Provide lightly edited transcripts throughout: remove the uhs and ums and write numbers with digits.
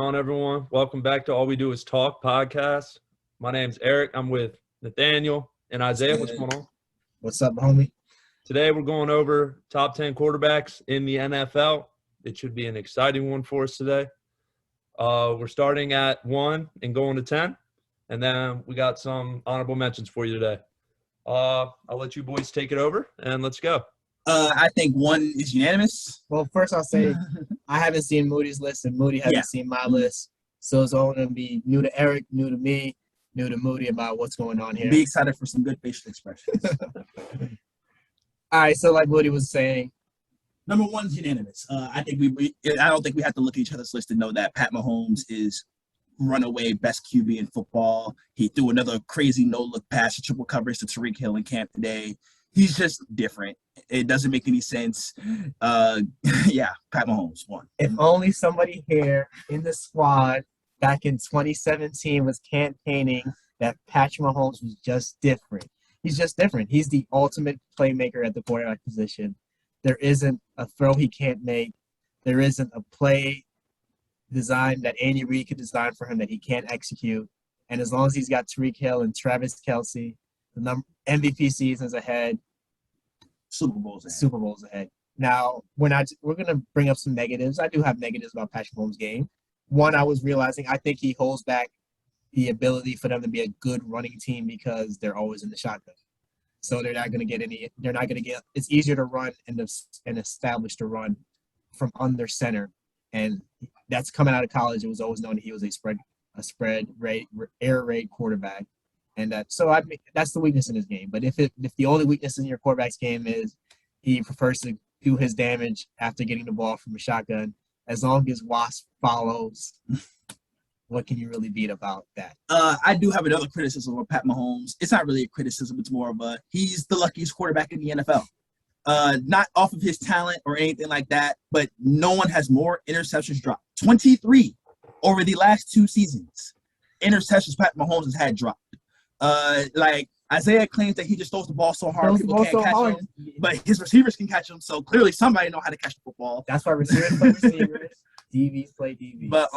on, everyone? Welcome back to All We Do Is Talk podcast. My name's Eric. I'm with Nathaniel and Isaiah. What's going on? What's up, homie? Today, we're going over top 10 quarterbacks in the NFL. It should be an exciting one for us today. We're starting at 1 and going to 10, and then we got some honorable mentions for you today. I'll let you boys take it over, and let's go. I think 1 is unanimous. Well, first I'll say I haven't seen Moody's list, and Moody hasn't seen my list. So it's all going to be new to Eric, new to me, new to Moody about what's going on here. Be excited for some good facial expressions. All right, so like Moody was saying, Number 1 is unanimous. I don't think we have to look at each other's list to know that Pat Mahomes is runaway best QB in football. He threw another crazy no-look pass to triple coverage to Tyreek Hill in camp today. He's just different. It doesn't make any sense. Pat Mahomes, 1. If only somebody here in the squad back in 2017 was campaigning that Patrick Mahomes was just different. He's just different. He's the ultimate playmaker at the quarterback position. There isn't a throw he can't make. There isn't a play design that Andy Reid could design for him that he can't execute. And as long as he's got Tyreek Hill and Travis Kelce, the MVP seasons ahead, Super Bowls ahead. Now, we're going to bring up some negatives. I do have negatives about Patrick Mahomes' game. One, I was realizing I think he holds back the ability for them to be a good running team because they're always in the shotgun. So they're not going to get it's easier to run and establish the run from under center. And that's coming out of college. It was always known that he was a spread rate, air raid quarterback. And that's the weakness in his game. But if the only weakness in your quarterback's game is he prefers to do his damage after getting the ball from a shotgun, as long as Wasp follows, what can you really beat about that? I do have another criticism of Pat Mahomes. It's not really a criticism. It's more of he's the luckiest quarterback in the NFL. Not off of his talent or anything like that, but no one has more interceptions dropped. 23 over the last 2 seasons. Interceptions Pat Mahomes has had dropped. Isaiah claims that he just throws the ball so hard people can't catch him, but his receivers can catch him. So clearly somebody know how to catch the football. That's why receivers play receivers, DBs play DBs. But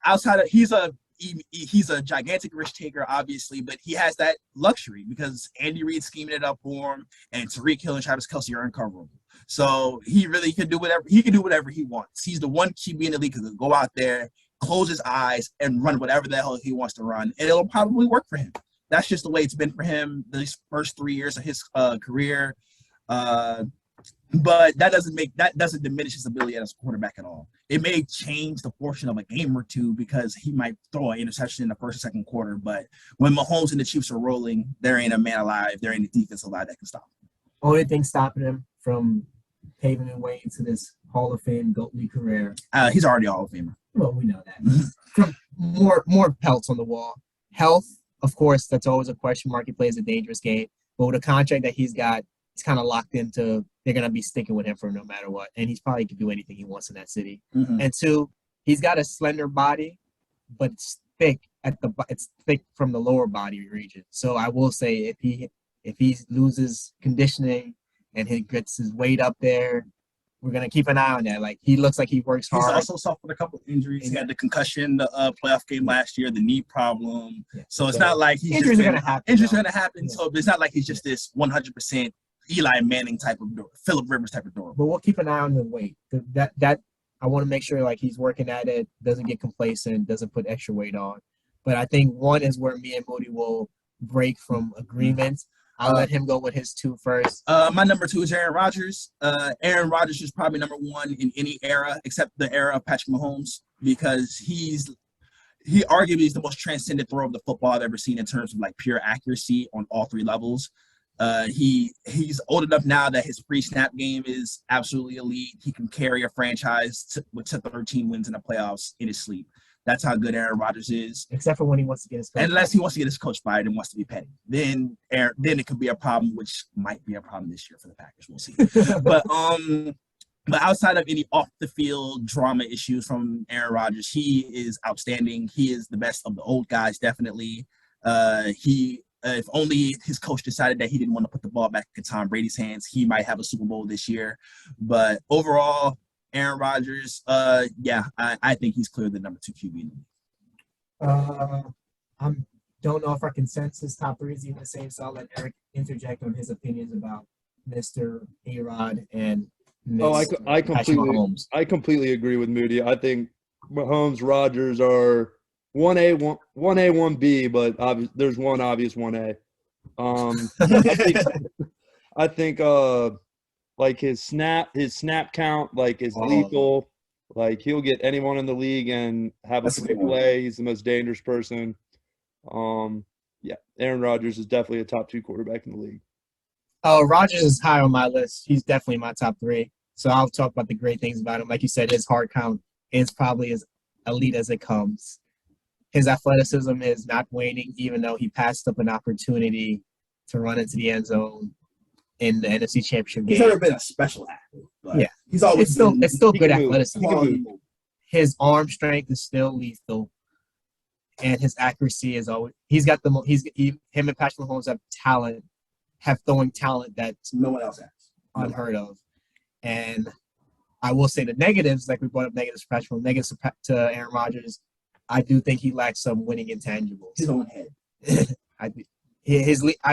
outside of he's a gigantic risk taker, obviously, but he has that luxury because Andy Reid scheming it up for him, and Tyreek Hill and Travis Kelce are uncoverable. So he really can do whatever he wants. He's the one QB in the league who can go out there, close his eyes, and run whatever the hell he wants to run, and it'll probably work for him. That's just the way it's been for him these first 3 years of his career. But that doesn't diminish his ability as a quarterback at all. It may change the portion of a game or two because he might throw an interception in the first or second quarter. But when Mahomes and the Chiefs are rolling, there ain't a man alive. There ain't a defense alive that can stop him. Only thing stopping him from paving his way into this Hall of Fame GOAT League career. He's already a Hall of Famer. Well, we know that. From more pelts on the wall. Health, of course, that's always a question mark. He plays a dangerous game. But with a contract that he's got, he's kind of locked into they're going to be sticking with him for no matter what. And he's probably can do anything he wants in that city. Mm-hmm. And 2, he's got a slender body, but it's thick from the lower body region. So I will say if he loses conditioning and he gets his weight up there, we're going to keep an eye on that. Like, he looks like he works hard. He's also suffered a couple of injuries. He had the concussion, the playoff game last year, the knee problem. Yeah. So it's not like he's injuries are going to happen. Injuries are going to happen. Yeah. So it's not like he's just this 100% Eli Manning type of door, Phillip Rivers type of door. But we'll keep an eye on the weight. That I want to make sure like he's working at it, doesn't get complacent, doesn't put extra weight on. But I think 1 is where me and Moody will break from agreement. I'll let him go with his 2 first. My number 2 is Aaron Rodgers. Aaron Rodgers is probably number 1 in any era except the era of Patrick Mahomes because he arguably is the most transcendent thrower of the football I've ever seen in terms of like pure accuracy on all 3 levels. He's old enough now that his pre-snap game is absolutely elite. He can carry a franchise to 13 wins in the playoffs in his sleep. That's how good Aaron Rodgers is. Except for when he wants to get his coach. Unless he wants to get his coach fired and wants to be petty. Then it could be a problem, which might be a problem this year for the Packers. We'll see. But outside of any off-the-field drama issues from Aaron Rodgers, he is outstanding. He is the best of the old guys, definitely. If only his coach decided that he didn't want to put the ball back in Tom Brady's hands, he might have a Super Bowl this year. But overall, Aaron Rodgers, yeah, I think he's clearly the number 2 QB in the league. I don't know if our consensus top three is even the same, so I'll let Eric interject on his opinions about Mr. A-Rod and Oh, Mr. I Patrick Mahomes. completely agree with Moody. I think Mahomes, Rodgers are 1A, 1B, but there's one obvious 1A. I think like his snap count like is lethal. Like he'll get anyone in the league and have a free play. He's the most dangerous person. Yeah, Aaron Rodgers is definitely a top 2 quarterback in the league. Oh, Rodgers is high on my list. He's definitely my top 3. So I'll talk about the great things about him. Like you said, his hard count is probably as elite as it comes. His athleticism is not waning, even though he passed up an opportunity to run into the end zone in the NFC Championship game. He's never been a special athlete. But Yeah. he's always It's still good move. athleticism. He can move. His arm strength is still lethal, and his accuracy is always. He's got the him and Patrick Mahomes have throwing talent that's No one else has. unheard of. And I will say the negatives, like we brought up negatives for Patrick Mahomes, negatives to Aaron Rodgers. I do think he lacks some winning intangibles. His own head. I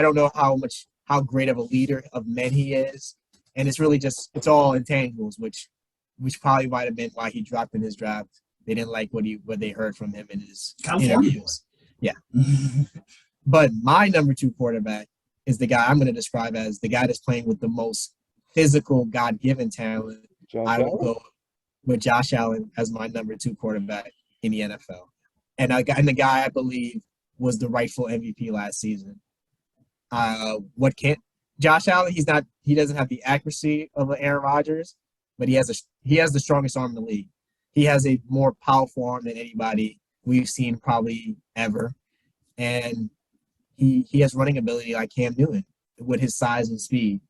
don't know how great of a leader of men he is, and it's really just it's all intangibles, which probably might have been why he dropped in his draft. They didn't like what they heard from him in his interviews. Yeah, but my number 2 quarterback is the guy I'm going to describe as the guy that's playing with the most physical, God-given talent. I would go with Josh Allen as my number 2 quarterback in the NFL, and the guy I believe was the rightful MVP last season. Josh Allen? He doesn't have the accuracy of Aaron Rodgers, but he has the strongest arm in the league. He has a more powerful arm than anybody we've seen probably ever, and he has running ability like Cam Newton with his size and speed.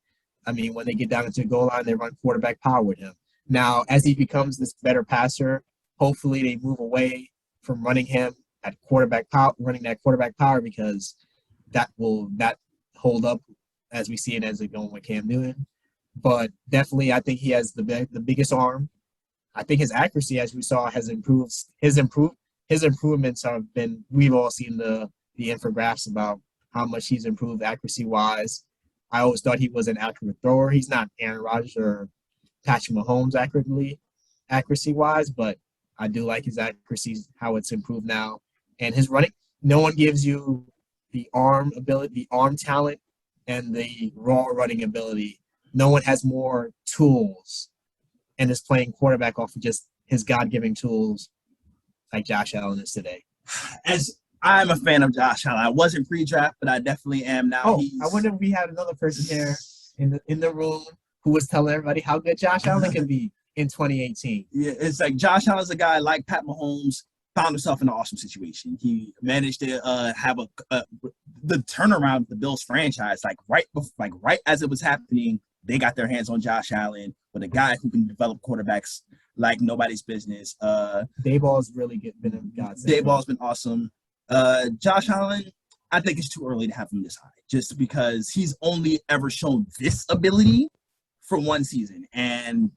I mean, when they get down into the goal line, they run quarterback power with him. Now, as he becomes this better passer, hopefully they move away from running him at quarterback power, running that quarterback power, because that will hold up as we see it as it going with Cam Newton. But definitely, I think he has the biggest arm. I think his accuracy, as we saw, has improved. His improvements have been. We've all seen the infographics about how much he's improved accuracy wise. I always thought he was an accurate thrower. He's not Aaron Rodgers or Patrick Mahomes accuracy wise, but I do like his accuracy, how it's improved now. And his running, no one gives you the arm ability, the arm talent, and the raw running ability. No one has more tools and is playing quarterback off of just his God-given tools like Josh Allen is today. As I'm a fan of Josh Allen. I wasn't pre-draft, but I definitely am now. Oh, I wonder if we had another person here in the room who was telling everybody how good Josh Allen can be in 2018. Yeah, it's like Josh Allen's a guy like Pat Mahomes found himself in an awesome situation. He managed to have the turnaround of the Bills franchise, right as it was happening. They got their hands on Josh Allen, with a guy who can develop quarterbacks like nobody's business. Dayball's really been a godsend. Dayball's been awesome. Josh Allen, I think it's too early to have him this high, just because he's only ever shown this ability for one season, and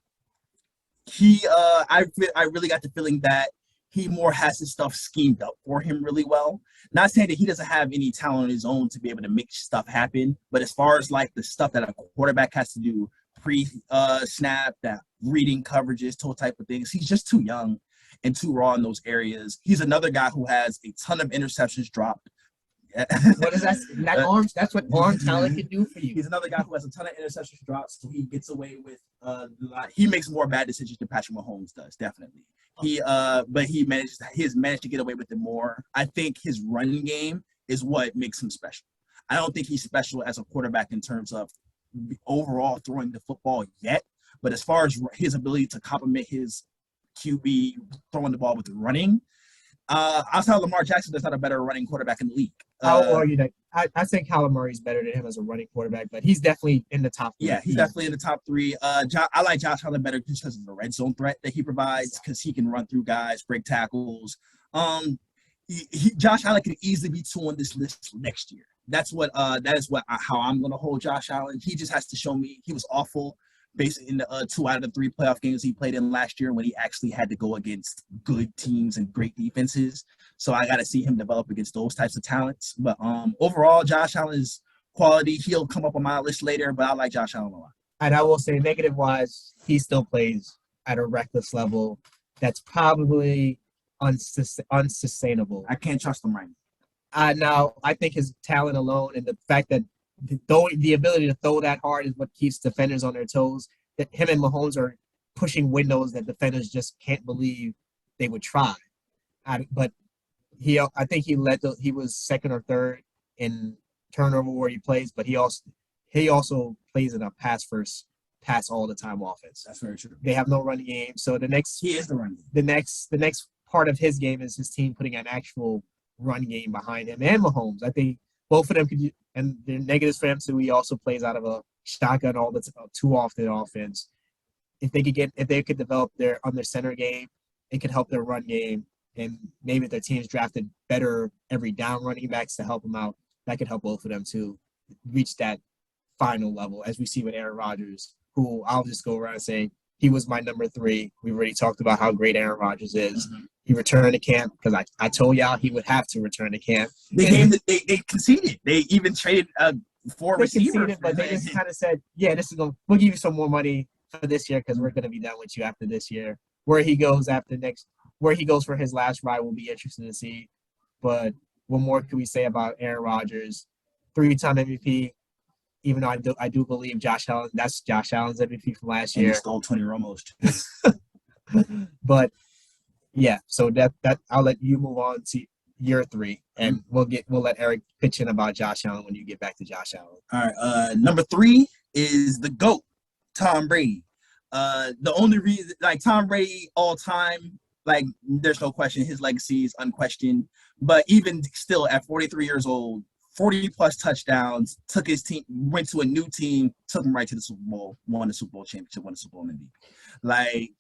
I really got the feeling that he more has his stuff schemed up for him really well. Not saying that he doesn't have any talent on his own to be able to make stuff happen, but as far as like the stuff that a quarterback has to do pre-snap, that reading coverages, those type of things, he's just too young and too raw in those areas. He's another guy who has a ton of interceptions dropped. What is that? That's what arm talent can do for you. He's another guy who has a ton of interceptions dropped, so he gets away with he makes more bad decisions than Patrick Mahomes does, definitely. But he has managed to get away with it more. I think his running game is what makes him special. I don't think he's special as a quarterback in terms of overall throwing the football yet, but as far as his ability to complement his QB throwing the ball with the running, outside of Lamar Jackson, there's not a better running quarterback in the league. I'll argue that. I think Kyler Murray's better than him as a running quarterback, but he's definitely in the top 3. Yeah, he's definitely in the top 3. I like Josh Allen better because of the red zone threat that he provides, because he can run through guys, break tackles. Josh Allen could easily be 2 on this list next year. That is how I'm going to hold Josh Allen. He just has to show me. He was awful based in the 2 out of the 3 playoff games he played in last year when he actually had to go against good teams and great defenses. So I got to see him develop against those types of talents. But overall, Josh Allen's quality, he'll come up on my list later, but I like Josh Allen a lot. And I will say, negative wise, he still plays at a reckless level. That's probably unsustainable. I can't trust him right now. Now, I think his talent alone and the fact that the ability to throw that hard is what keeps defenders on their toes. That him and Mahomes are pushing windows that defenders just can't believe they would try. But I think he was second or third in turnover where he plays, but he also plays in a pass all the time offense. That's very true. They have no running game, so he is the running game. The next part of his game is his team putting an actual run game behind him and Mahomes. I think both of them could, and the negatives for him too. He also plays out of a shotgun all the too often offense. If they could develop their center game, it could help their run game, and maybe if their teams drafted better every down running backs to help them out, that could help both of them to reach that final level, as we see with Aaron Rodgers, who I'll just go around and say he was my number 3. We've already talked about how great Aaron Rodgers is. Mm-hmm. He returned to camp because I told y'all he would have to return to camp. They conceded. They even traded 4 receivers. But they just kind of said, yeah, we'll give you some more money for this year because we're going to be done with you after this year. Where he goes for his last ride will be interesting to see. But what more can we say about Aaron Rodgers? 3-time MVP. Even though I do believe that's Josh Allen's MVP from last year. He stole Tony Romo's. But yeah, so that I'll let you move on to year 3, and we'll let Eric pitch in about Josh Allen when you get back to Josh Allen. All right, number 3 is the GOAT, Tom Brady. The only reason, like Tom Brady all time, like there's no question, his legacy is unquestioned. But even still, at 43 years old, 40 plus touchdowns, took his team, went to a new team, took him right to the Super Bowl, won the Super Bowl championship, won the Super Bowl MVP. Like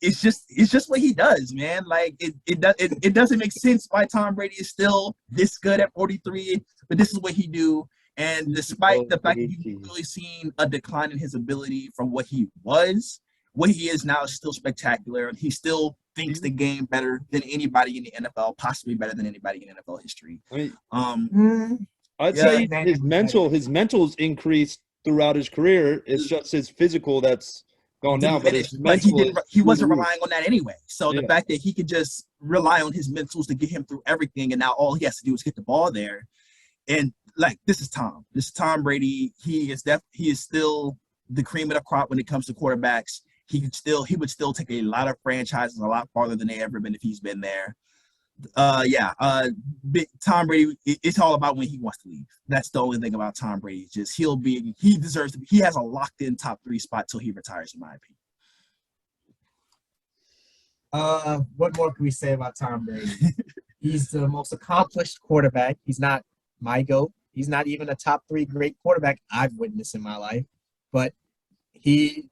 it's just what he does, man. Like it doesn't make sense why Tom Brady is still this good at 43, but this is what he do. And despite the fact that you've really seen a decline in his ability from what he was, what he is now is still spectacular. He still thinks the game better than anybody in the NFL, possibly better than anybody in NFL history. I'd say his mental's increased throughout his career. It's just his physical that's gone down, but he wasn't relying on that anyway. So the fact that he could just rely on his mentals to get him through everything, and now all he has to do is get the ball there. And like this is Tom Brady. He is still the cream of the crop when it comes to quarterbacks. He would still take a lot of franchises a lot farther than they ever been if he's been there. Tom Brady, it's all about when he wants to leave. That's the only thing about Tom Brady. Just he deserves to be. He has a locked in top 3 spot till he retires, in my opinion. What more can we say about Tom Brady? He's the most accomplished quarterback. He's not my GOAT. He's not even a top 3 great quarterback I've witnessed in my life, but he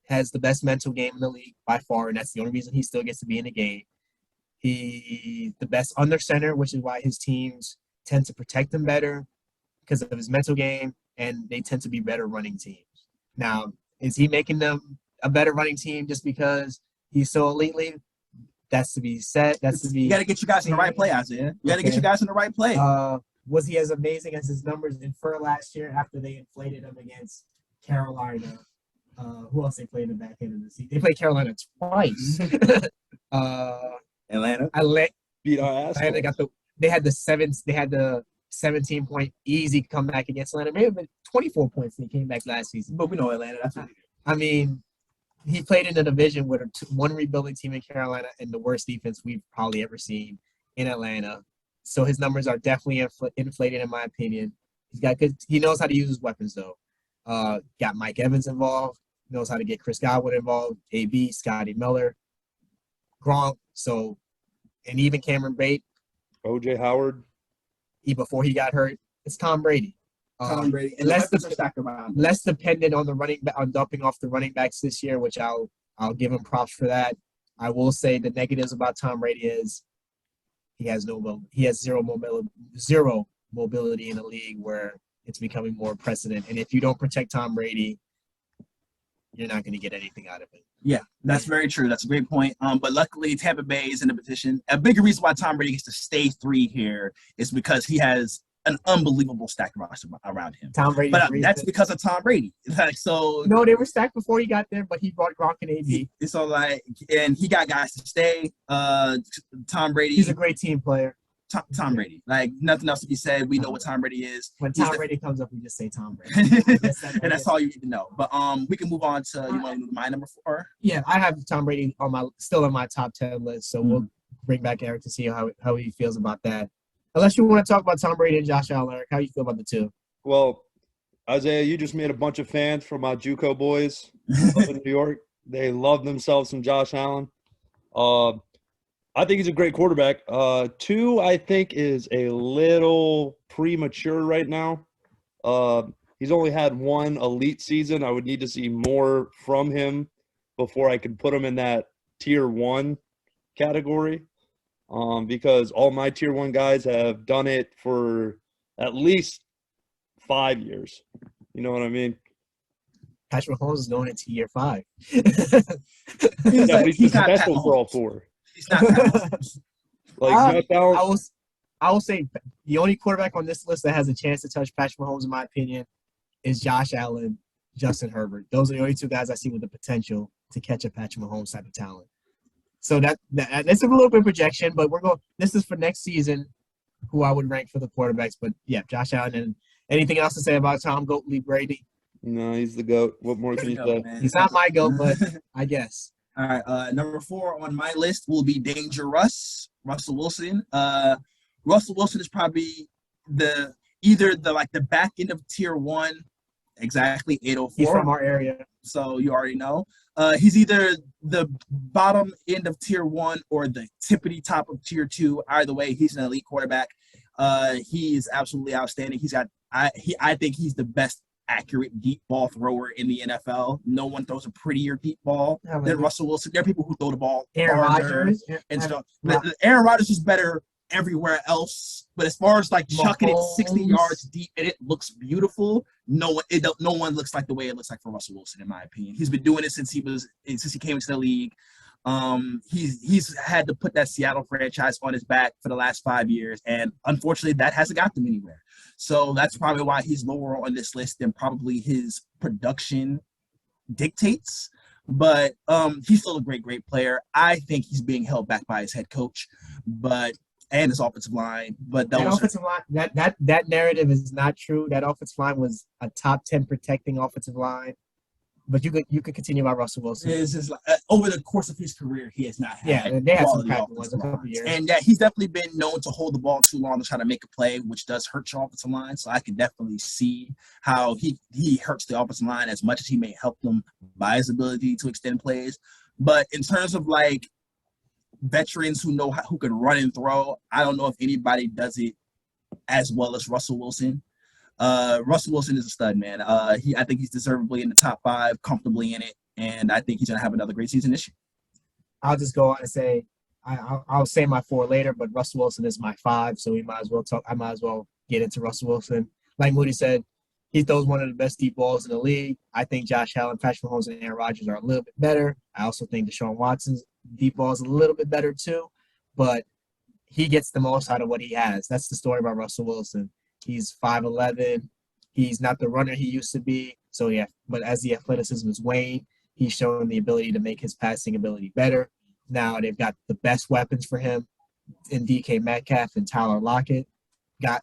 has the best mental game in the league by far, and that's the only reason he still gets to be in the game. He's the best under center, which is why his teams tend to protect him better because of his mental game, and they tend to be better running teams. Now, is he making them a better running team just because he's so elitely? That's to be said. You got to get you guys in the right play, Isaiah. You got to get you guys in the right play. Was he as amazing as his numbers infer last year after they inflated him against Carolina? Who else they played in the back end of the season? They played Carolina twice. Atlanta beat our ass. They had the 17-point easy comeback against Atlanta. Maybe 24 points they came back last season. But we know Atlanta. That's what they do. I mean, he played in a division with one rebuilding team in Carolina and the worst defense we've probably ever seen in Atlanta. So his numbers are definitely inflated, in my opinion. He's got good. He knows how to use his weapons, though. Got Mike Evans involved. Knows how to get Chris Godwin involved. AB, Scotty Miller, Gronk. So, and even Cameron Brate. OJ Howard. Before he got hurt, it's Tom Brady. And less dependent on the running back, on dumping off the running backs this year, which I'll give him props for that. I will say the negatives about Tom Brady is he has zero mobility in a league where it's becoming more precedent. And if you don't protect Tom Brady, you're not going to get anything out of it. Yeah, that's very true. That's a great point. But luckily, Tampa Bay is in the position. A bigger reason why Tom Brady gets to stay 3 here is because he has an unbelievable stack roster around him. Tom Brady, But that's because of Tom Brady. Like, so no, they were stacked before he got there, but he brought Gronk and AD. So like, and he got guys to stay. Tom Brady, He's a great team player. Tom Brady, like nothing else to be said. We know what Tom Brady is. When Tom Brady comes up, we just say Tom Brady, and that's all you need to know. But we can move on to you want to move my number 4? Yeah, I have Tom Brady still on my top 10 list. So we'll bring back Eric to see how he feels about that. Unless you want to talk about Tom Brady and Josh Allen, Eric, how you feel about the two? Well, Isaiah, you just made a bunch of fans from my JUCO boys up in New York. They love themselves some Josh Allen. I think he's a great quarterback. 2, I think, is a little premature right now. He's only had 1 elite season. I would need to see more from him before I could put him in that tier 1 category. Because all my tier 1 guys have done it for at least 5 years. You know what I mean? Patrick Mahomes is going into year 5. He's special for all 4. He's not. Josh Allen. I will say the only quarterback on this list that has a chance to touch Patrick Mahomes, in my opinion, is Josh Allen, Justin Herbert. Those are the only 2 guys I see with the potential to catch a Patrick Mahomes type of talent. So that's a little bit of projection, but this is for next season, who I would rank for the quarterbacks. But yeah, Josh Allen. And anything else to say about Tom Gottlieb Brady? No, he's the GOAT. What more can you say? He's not my GOAT, but I guess. All right, number 4 on my list will be Russell Wilson. Russell Wilson is probably either the back end of tier 1, exactly 804. He's from our area, so you already know. He's either the bottom end of tier 1 or the tippity top of tier 2. Either way, he's an elite quarterback. He is absolutely outstanding. I think he's the best accurate deep ball thrower in the NFL. No one throws a prettier deep ball than Russell Wilson. There are people who throw the ball Aaron Rodgers and stuff. Aaron Rodgers is better everywhere else, but as far as like chucking it 60 yards deep and it looks beautiful, no one looks like the way it looks like for Russell Wilson, in my opinion. He's been doing it since he came into the league. He's had to put that Seattle franchise on his back for the last 5 years, and unfortunately that hasn't got them anywhere. So that's probably why he's lower on this list than probably his production dictates. But he's still a great player. I think he's being held back by his head coach, and his offensive line. But that offensive line, that narrative is not true. That offensive line was a top 10 protecting offensive line. But you could continue about Russell Wilson. It's just like, over the course of his career, he has not had. Yeah, they had some crappy ones a couple years. And he's definitely been known to hold the ball too long to try to make a play, which does hurt your offensive line. So I can definitely see how he hurts the offensive line as much as he may help them by his ability to extend plays. But in terms of like veterans who can run and throw, I don't know if anybody does it as well as Russell Wilson. Russell Wilson is a stud, man. I think he's deservedly in the top 5, comfortably in it, and I think he's gonna have another great season this year. I'll just go on and say I'll say my 4 later, but Russell Wilson is my 5, so I might as well get into Russell Wilson. Like Moody said, he throws one of the best deep balls in the league. I think Josh Allen, Patrick Mahomes, and Aaron Rodgers are a little bit better. I also think Deshaun Watson's deep ball is a little bit better too, but he gets the most out of what he has. That's the story about Russell Wilson. He's 5'11". He's not the runner he used to be. So yeah, but as the athleticism is waned, he's showing the ability to make his passing ability better. Now they've got the best weapons for him in DK Metcalf and Tyler Lockett. Got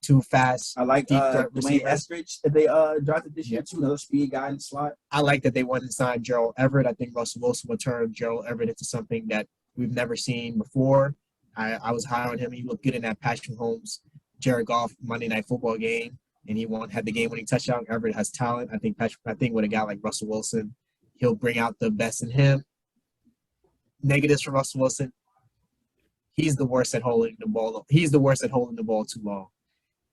2 fast. I like Dwayne Eskridge that they drafted this year too, another speed guy in the slot. I like that they went and signed Gerald Everett. I think Russell Wilson will turn Gerald Everett into something that we've never seen before. I was high on him. He looked good in that Patrick Mahomes, Jared Goff Monday Night Football game, and he had the game-winning touchdown. Everett has talent. I think with a guy like Russell Wilson, he'll bring out the best in him. Negatives for Russell Wilson: he's the worst at holding the ball. He's the worst at holding the ball too long.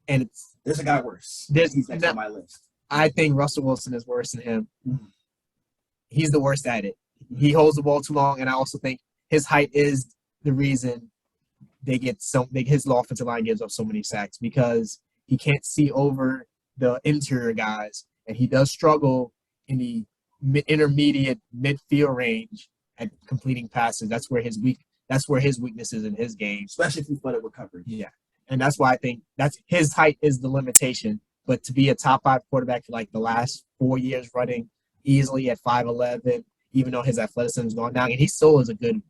And there's a guy worse. He's next on my list. I think Russell Wilson is worse than him. He's the worst at it. He holds the ball too long, and I also think his height is the reason his offensive line gives up so many sacks, because he can't see over the interior guys, and he does struggle in the intermediate midfield range at completing passes. That's where his weakness is in his game. Especially if you put it recovery. Yeah. And that's why I think that's his height is the limitation. But to be a top 5 quarterback for like the last 4 years running easily at 5'11", even though his athleticism has gone down, and he still has the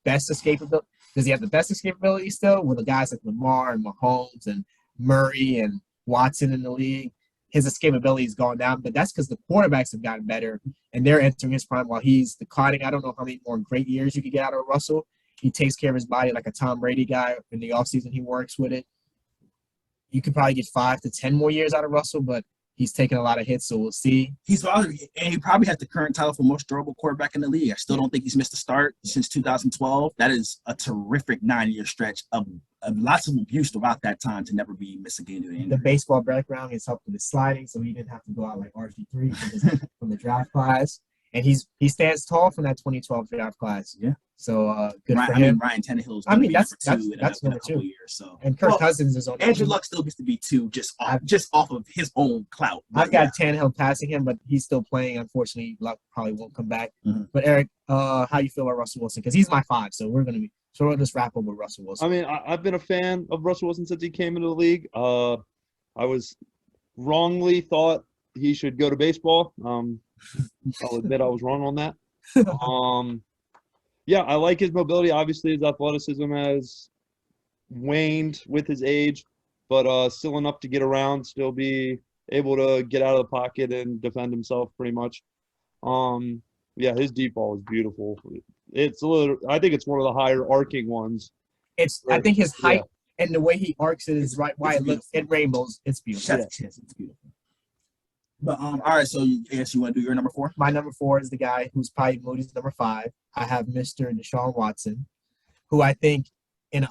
best escapability. Does he have the best escapability still with the guys like Lamar and Mahomes and Murray and Watson in the league? His escapability has gone down, but that's because the quarterbacks have gotten better and they're entering his prime while he's declining. I don't know how many more great years you could get out of Russell. He takes care of his body like a Tom Brady guy. In the offseason, he works with it. You could probably get 5 to 10 more years out of Russell, but he's taking a lot of hits, so we'll see. He probably has the current title for most durable quarterback in the league. I still don't think he's missed a start since 2012. That is a terrific 9-year stretch of lots of abuse throughout that time to never be miss a game to the end. The baseball background has helped with his sliding, so he didn't have to go out like RG3 from the draft class. And he stands tall from that 2012 draft class. Yeah. So good for him. Ryan Tannehill's that's number 2 years. So and Kirk Cousins is on. Andrew Luck still gets to be 2 just off of his own clout. I've got Tannehill passing him, but he's still playing. Unfortunately, Luck probably won't come back. Mm-hmm. But Eric, how you feel about Russell Wilson? Because he's my 5, so we'll just wrap up with Russell Wilson. I mean, I've been a fan of Russell Wilson since he came into the league. I was wrongly thought he should go to baseball. I'll admit I was wrong on that. Yeah, I like his mobility. Obviously, his athleticism has waned with his age, but still enough to get around, still be able to get out of the pocket and defend himself pretty much. Yeah, his deep ball is beautiful. I think it's one of the higher arcing ones. I think his height and the way he arcs it is right. Why it looks in rainbows, it's beautiful. It's beautiful. But all right, so I guess you want to do your number 4? My number 4 is the guy who's probably Moody's number 5. I have Mr. Deshaun Watson, who I think now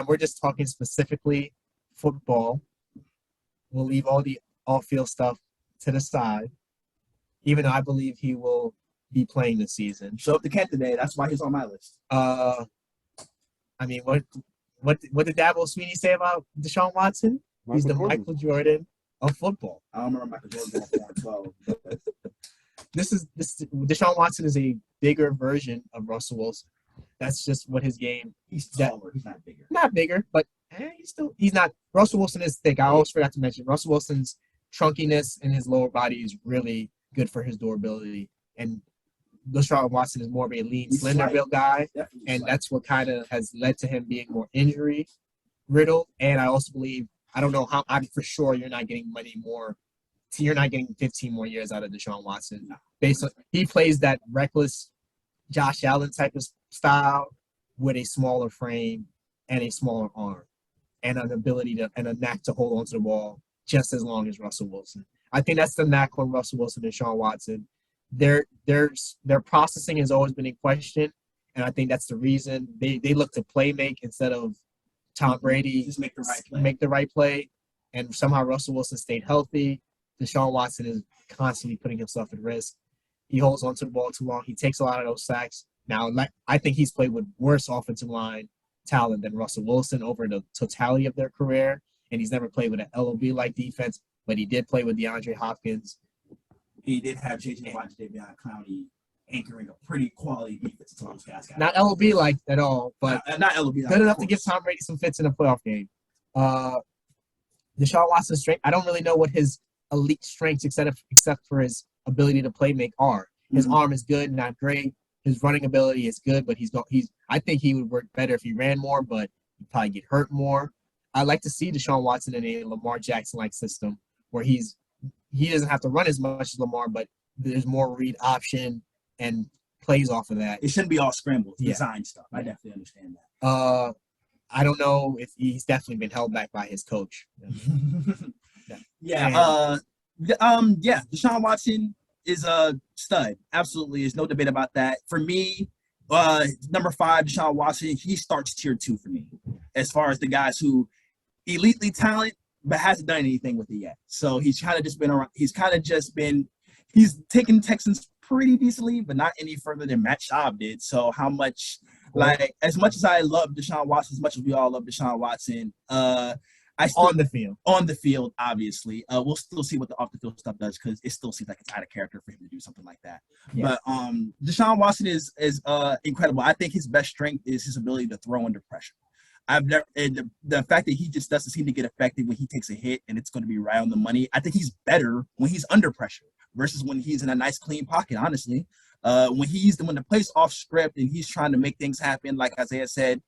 we're just talking specifically football. We'll leave all the off-field stuff to the side, even though I believe he will be playing this season. Show up to Kent today. That's why he's on my list. I mean, what did Dabo Sweeney say about Deshaun Watson? He's the Michael Jordan of football. I don't remember Michael Jordan going 4-12. Deshaun Watson is a bigger version of Russell Wilson. That's just what his game. He's taller. He's not bigger. Not bigger, but he's not. Russell Wilson is thick. I always forgot to mention Russell Wilson's trunkiness in his lower body is really good for his durability. And Deshaun Watson is more of a lean, slender built guy, and that's what kind of has led to him being more injury riddled. And I also believe, I don't know how, I'm for sure you're not getting many more. You're not getting 15 more years out of Deshaun Watson. No. He plays that reckless Josh Allen type of style with a smaller frame and a smaller arm and an ability and a knack to hold onto the ball just as long as Russell Wilson. I think that's the knack on Russell Wilson and Deshaun Watson. Their processing has always been in question, and I think that's the reason they look to play make instead of Tom Brady. Just make the right play. And somehow Russell Wilson stayed healthy. Deshaun Watson is constantly putting himself at risk. He holds onto the ball too long. He takes a lot of those sacks. Now, I think he's played with worse offensive line talent than Russell Wilson over the totality of their career, and he's never played with an LOB-like defense, but he did play with DeAndre Hopkins. He did have J.J. Watt, Davion Clowney anchoring a pretty quality defense to those guys. Not LOB-like at all, but not LOB good enough to give Tom Brady some fits in a playoff game. Deshaun Watson's strength, I don't really know what his elite strengths, except for his ability to play make are. His arm is good, not great. His running ability is good, but I think he would work better if he ran more, but he'd probably get hurt more. I'd like to see Deshaun Watson in a Lamar Jackson-like system where he doesn't have to run as much as Lamar, but there's more read option and plays off of that. It shouldn't be all scrambles, design stuff. I definitely understand that. I don't know if he's definitely been held back by his coach. Deshaun Watson is a stud. Absolutely. There's no debate about that. For me, number 5, Deshaun Watson, he starts tier 2 for me as far as the guys who elitely talent, but hasn't done anything with it yet. So he's kind of just been around. He's taken Texans pretty decently, but not any further than Matt Schaub did. So as much as I love Deshaun Watson, as much as we all love Deshaun Watson, I still On the field. on the field, obviously. We'll still see what the off the field stuff does because it still seems like it's out of character for him to do something like that. Yeah. But Deshaun Watson is incredible. I think his best strength is his ability to throw under pressure. I've never and the fact that he just doesn't seem to get affected when he takes a hit and it's going to be right on the money. I think he's better when he's under pressure versus when he's in a nice clean pocket. Honestly, when the play's off script and he's trying to make things happen, like Isaiah said,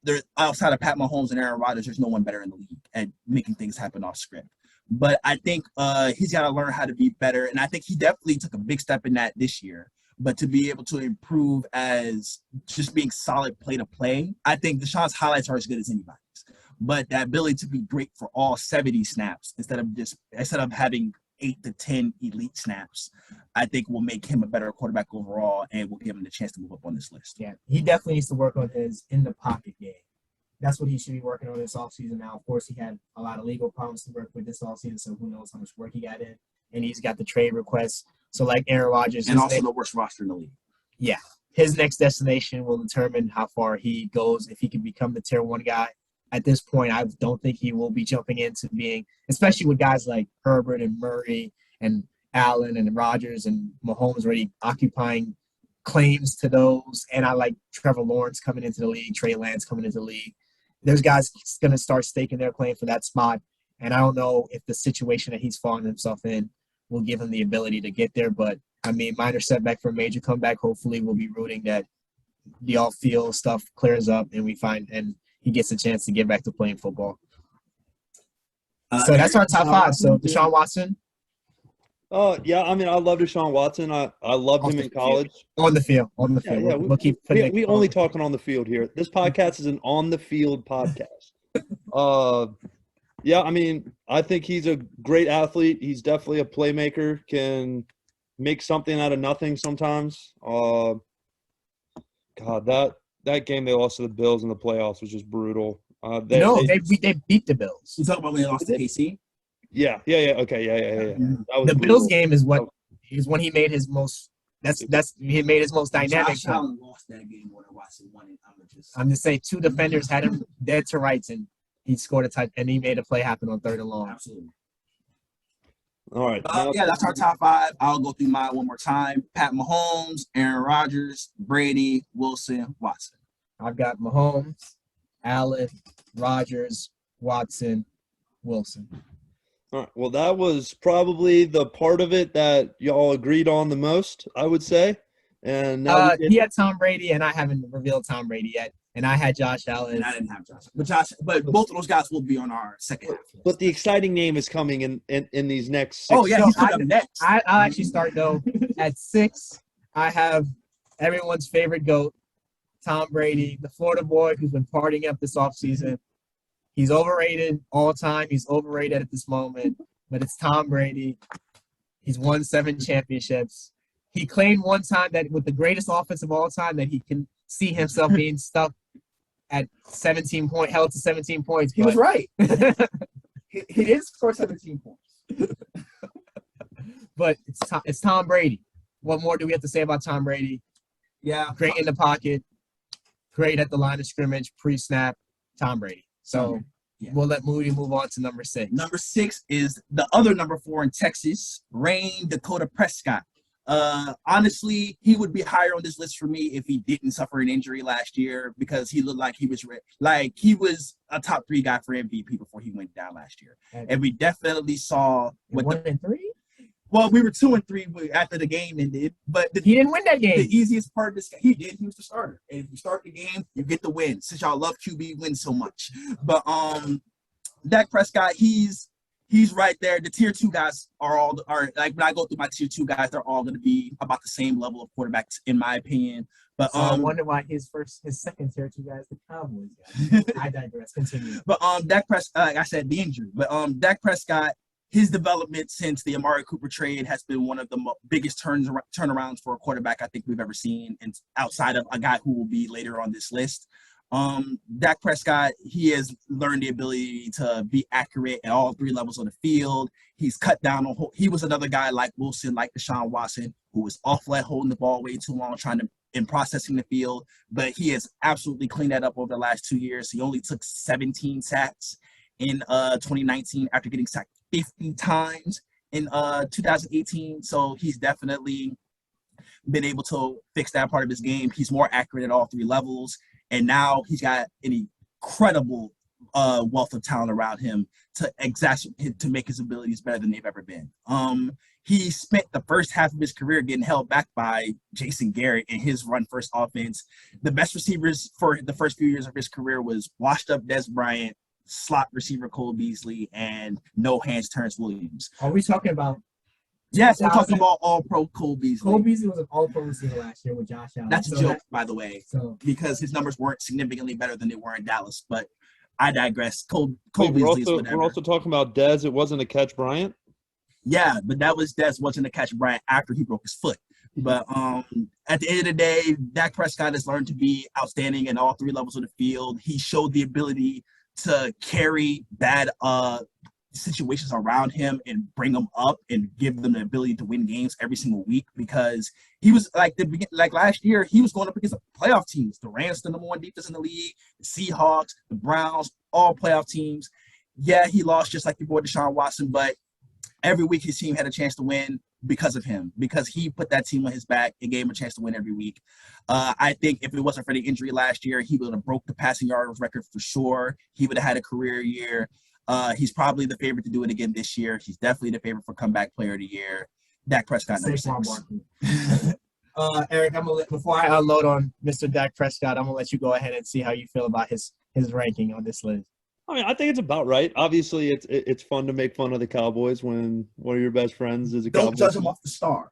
there outside of Pat Mahomes and Aaron Rodgers, there's no one better in the league at making things happen off script. But I think he's got to learn how to be better, and I think he definitely took a big step in that this year. But to be able to improve as just being solid play to play, I think Deshaun's highlights are as good as anybody's. But that ability to be great for all 70 snaps instead of having 8 to 10 elite snaps, I think will make him a better quarterback overall and will give him the chance to move up on this list. Yeah, he definitely needs to work on his in the pocket game. That's what he should be working on this offseason now. Of course, he had a lot of legal problems to work with this offseason, so who knows how much work he got in. And he's got the trade requests. So like Aaron Rodgers. And also the worst roster in the league. Yeah. His next destination will determine how far he goes, if he can become the tier 1 guy. At this point, I don't think he will be jumping into being, especially with guys like Herbert and Murray and Allen and Rodgers and Mahomes already occupying claims to those. And I like Trevor Lawrence coming into the league, Trey Lance coming into the league. There's guys going to start staking their claim for that spot. And I don't know if the situation that he's fallen himself in will give him the ability to get there. But, I mean, minor setback for a major comeback. Hopefully we'll be rooting that the off-field stuff clears up and he gets a chance to get back to playing football. So that's our top 5. So Deshaun Watson. Yeah, I mean, I love Deshaun Watson. I loved him in college. On the field. Yeah, we'll keep we only talking on the field here. This podcast is an on-the-field podcast. Yeah, I mean, I think he's a great athlete. He's definitely a playmaker, can make something out of nothing sometimes. God, that game they lost to the Bills in the playoffs was just brutal. They beat the Bills. You talking about when they lost to KC? Yeah. Okay, yeah. The Bills game is when he made his most. He made his most dynamic. Josh Allen lost that game when Watson won it. I'm just saying 2 defenders had him dead to rights, and he scored a touch, and he made a play happen on 3rd and long. Absolutely. All right. Yeah, that's our top 5. I'll go through mine one more time. Pat Mahomes, Aaron Rodgers, Brady, Wilson, Watson. I've got Mahomes, Allen, Rodgers, Watson, Wilson. All right. Well, that was probably the part of it that y'all agreed on the most, I would say. And now he had Tom Brady, and I haven't revealed Tom Brady yet. And I had Josh Allen. And I didn't have Josh. But both of those guys will be on our second half. But the exciting name is coming in these next 6. Oh, yeah, he's coming up next. I'll actually start, though. At 6, I have everyone's favorite GOAT, Tom Brady, the Florida boy who's been partying up this offseason. He's overrated all time. He's overrated at this moment. But it's Tom Brady. He's won 7 championships. He claimed one time that with the greatest offense of all time that he can see himself being stuck at 17 points, held to 17 points. He was right. he did score 17 points. But it's Tom Brady. What more do we have to say about Tom Brady? Yeah. Great in the pocket, great at the line of scrimmage, pre-snap, Tom Brady. So we'll let Moody move on to number 6. Number 6 is the other number 4 in Texas, Rain Dakota Prescott. Honestly, he would be higher on this list for me if he didn't suffer an injury last year because he looked like he was a top 3 guy for MVP before he went down last year. And we definitely saw 1-3. Well, we were 2-3 after the game ended, but he didn't win that game. The easiest part of this, he did. He was the starter. And if you start the game, you get the win. Since y'all love QB wins so much, but Dak Prescott, he's right there. The tier 2 guys are like when I go through my tier 2 guys, they're all going to be about the same level of quarterbacks in my opinion. But so I wonder why his second tier 2 guys, the Cowboys guys. I digress. Continue. But Dak Prescott, like I said, the injury. But Dak Prescott, his development since the Amari Cooper trade has been one of the biggest turnarounds for a quarterback I think we've ever seen, and outside of a guy who will be later on this list. Dak Prescott, he has learned the ability to be accurate at all 3 levels on the field. He's cut down on. He was another guy like Wilson, like Deshaun Watson, who was off-let holding the ball way too long, in processing the field. But he has absolutely cleaned that up over the last 2 years. He only took 17 sacks in 2019 after getting sacked 50 times in 2018. So he's definitely been able to fix that part of his game. He's more accurate at all three levels, and now he's got an incredible wealth of talent around him to make his abilities better than they've ever been. He spent the first half of his career getting held back by Jason Garrett in his run first offense. The best receivers for the first few years of his career was washed up Des Bryant, slot receiver Cole Beasley, and no hands Terrence Williams. Are we talking about? Yes, we're talking about all-pro Cole Beasley. Cole Beasley was an all-pro receiver last year with Josh Allen. That's a joke, by the way, So because his numbers weren't significantly better than they were in Dallas. But I digress. Cole Wait, Beasley is whatever. we're also talking about Dez. It wasn't a catch Bryant. Yeah, but that was wasn't a catch Bryant after he broke his foot. But at the end of the day, Dak Prescott has learned to be outstanding in all three levels of the field. He showed the ability to carry bad situations around him and bring them up and give them the ability to win games every single week, because he was like last year, he was going up against playoff teams. The Rams, the number one defense in the league, the Seahawks, the Browns, all playoff teams. Yeah, he lost just like your boy Deshaun Watson, but every week his team had a chance to win because of him, because he put that team on his back and gave him a chance to win every week. I think if it wasn't for the injury last year, he would have broke the passing yards record for sure. He would have had a career year. He's probably the favorite to do it again this year. He's definitely the favorite for comeback player of the year. Dak Prescott, number 6. Eric, before I unload on Mr. Dak Prescott, I'm gonna let you go ahead and see how you feel about his ranking on this list. I mean, I think it's about right. Obviously, it's fun to make fun of the Cowboys when one of your best friends is a Don't Cowboys. judge him off the star.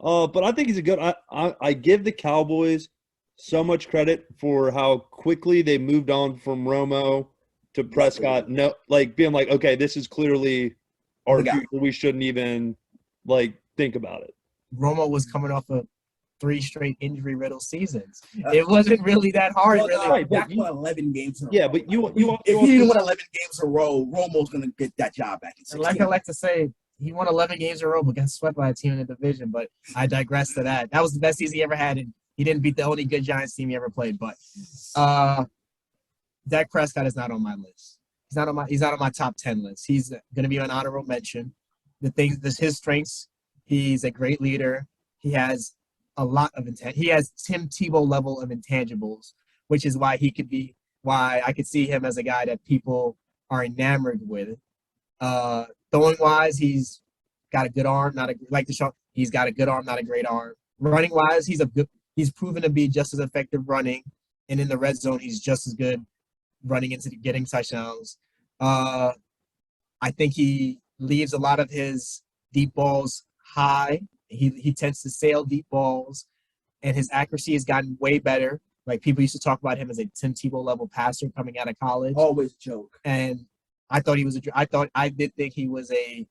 But I think he's a good. I give the Cowboys so much credit for how quickly they moved on from Romo to Prescott. No, like being like, okay, this is clearly our future. We shouldn't even think about it. Romo was coming off of 3 straight injury-riddled seasons. It wasn't really that hard, really. Right, Dak won 11 games in a row. Yeah, but if he didn't win 11 games in a row, Romo's going to get that job back in 16. And like I like to say, he won 11 games in a row, but got swept by a team in the division. But I digress to that. That was the best season he ever had, and he didn't beat the only good Giants team he ever played. But Dak Prescott is not on my list. He's not on my top 10 list. He's going to be an honorable mention. His strengths, he's a great leader. He has a lot of intent. He has Tim Tebow level of intangibles, which is why I could see him as a guy that people are enamored with. Throwing wise, he's got a good arm, he's got a good arm, not a great arm. Running wise, he's proven to be just as effective running, and in the red zone, he's just as good running into getting touchdowns. I think he leaves a lot of his deep balls high. He tends to sail deep balls, and his accuracy has gotten way better. Like, people used to talk about him as a Tim Tebow level passer coming out of college. Always joke. And I did think he was a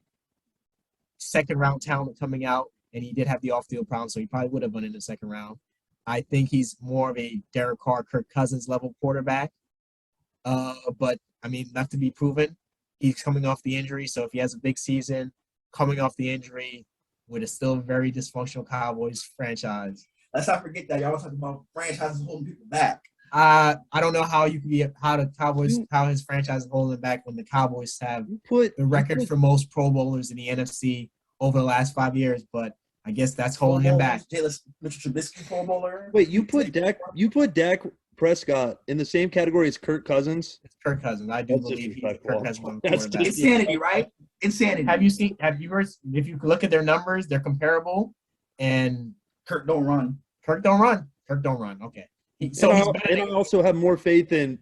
second round talent coming out, and he did have the off field problems, so he probably would have won in the second round. I think he's more of a Derek Carr, Kirk Cousins level quarterback. But I mean, not to be proven. He's coming off the injury, so if he has a big season coming off the injury with a still very dysfunctional Cowboys franchise. Let's not forget that y'all talking about franchises holding people back. I don't know how his franchise is holding back when the Cowboys have the record for most Pro Bowlers in the NFC over the last 5 years, but I guess that's holding him back. Mitchell Trubisky, Pro Bowler. Wait, you put Dak Prescott in the same category as Kirk Cousins? It's Kirk Cousins. I do believe he's Kirk Cousins. Insanity, right? Insanity. Have you heard? If you look at their numbers, they're comparable. And Kirk don't run. Okay. I also have more faith in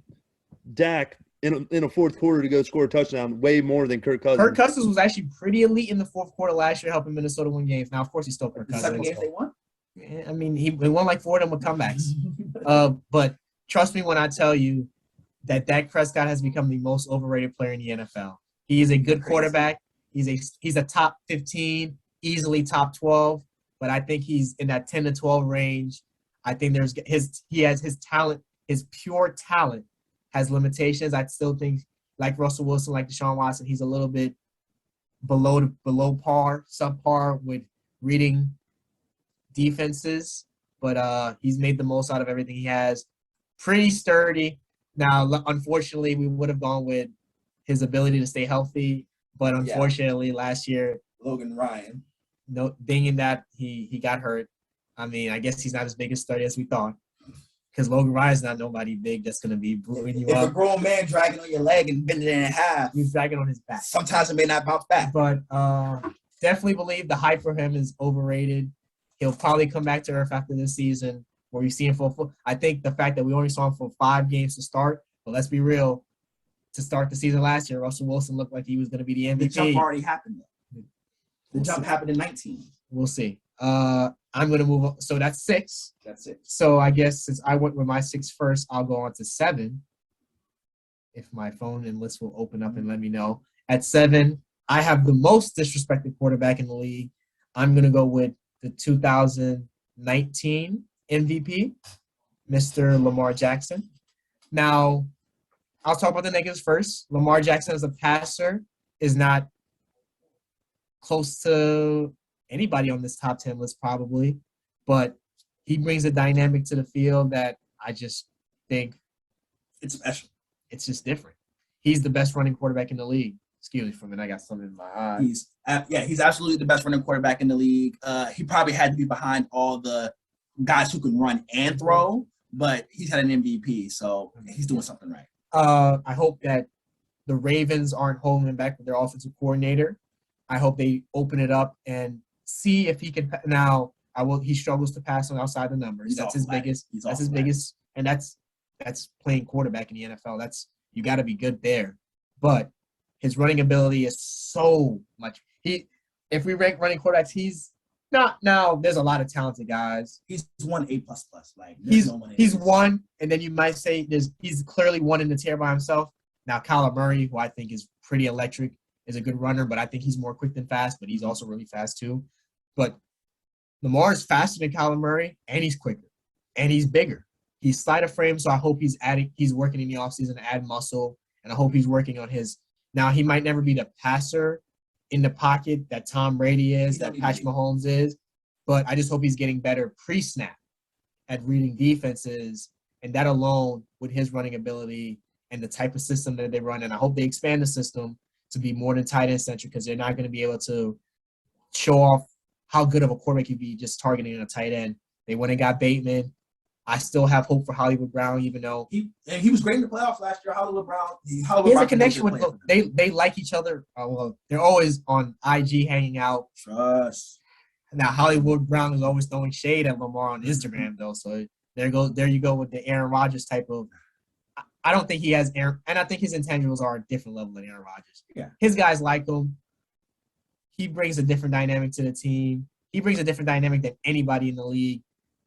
Dak in a fourth quarter to go score a touchdown, way more than Kirk Cousins. Kirk Cousins was actually pretty elite in the fourth quarter last year, helping Minnesota win games. Now, of course, he's still Kirk Cousins. 7 games they won? I mean, he won like 4 of them with comebacks. But trust me when I tell you that Dak Prescott has become the most overrated player in the NFL. He is a good quarterback. He's a top 15, easily top 12, but I think he's in that 10 to 12 range. I think he has his talent, his pure talent has limitations. I still think, like Russell Wilson, like Deshaun Watson, he's a little bit below par, subpar with reading defenses, but he's made the most out of everything he has. Pretty sturdy. Now, unfortunately, we would have gone with his ability to stay healthy. But unfortunately, last year, Logan Ryan. no dinging that he got hurt. I mean, I guess he's not as big a study as we thought. Because Logan Ryan's not nobody big that's gonna be blowing you If up. a grown man dragging on your leg and bending it in half, He's dragging on his back. sometimes it may not bounce back. But definitely believe the hype for him is overrated. He'll probably come back to earth after this season, where you see him for. I think the fact that we only saw him for 5 games to start, but let's be real, to start the season last year, Russell Wilson looked like he was going to be the MVP. The jump already happened. The jump happened in 19. We'll see. I'm going to move on. So that's 6. That's it. So I guess since I went with my 6 first, I'll go on to 7. If my phone and list will open up and let me know. At 7, I have the most disrespected quarterback in the league. I'm going to go with the 2019 MVP, Mr. Lamar Jackson. Now, I'll talk about the negatives first. Lamar Jackson as a passer is not close to anybody on this top 10 list probably, but he brings a dynamic to the field that I just think It's special. it's just different. He's the best running quarterback in the league. Excuse me for a minute, I got something in my eye. He's absolutely the best running quarterback in the league. He probably had to be behind all the guys who can run and throw, but he's had an MVP, so he's doing something right. I hope that the Ravens aren't holding him back with their offensive coordinator. I hope they open it up and see if he can. Now, he struggles to pass on outside the numbers. That's his biggest. That's his biggest, and that's playing quarterback in the NFL. You got to be good there. But his running ability is so much. If we rank running quarterbacks, he's not. Now, there's a lot of talented guys. He's won A++. Like He's one, and then you might say he's clearly one in the tier by himself. Now, Kyler Murray, who I think is pretty electric, is a good runner, but I think he's more quick than fast, but he's also really fast too. But Lamar is faster than Kyler Murray, and he's quicker, and he's bigger. He's slight of frame, so I hope he's working in the offseason to add muscle, and I hope he's working on his. Now, he might never be the passer in the pocket that Tom Brady is, that Patrick Mahomes is, but I just hope he's getting better pre-snap at reading defenses, and that alone, with his running ability and the type of system that they run, and I hope they expand the system to be more than tight end centric, because they're not going to be able to show off how good of a quarterback you'd be just targeting a tight end. They went and got Bateman. I still have hope for Hollywood Brown, even though he was great in the playoffs last year. Hollywood Brown. He has a connection with. They like each other. Well, they're always on IG hanging out. Trust. Now Hollywood Brown is always throwing shade at Lamar on Instagram though. So there you go with the Aaron Rodgers type of. I don't think he has Aaron, and I think his intangibles are a different level than Aaron Rodgers. Yeah, his guys like him. He brings a different dynamic to the team. He brings a different dynamic than anybody in the league.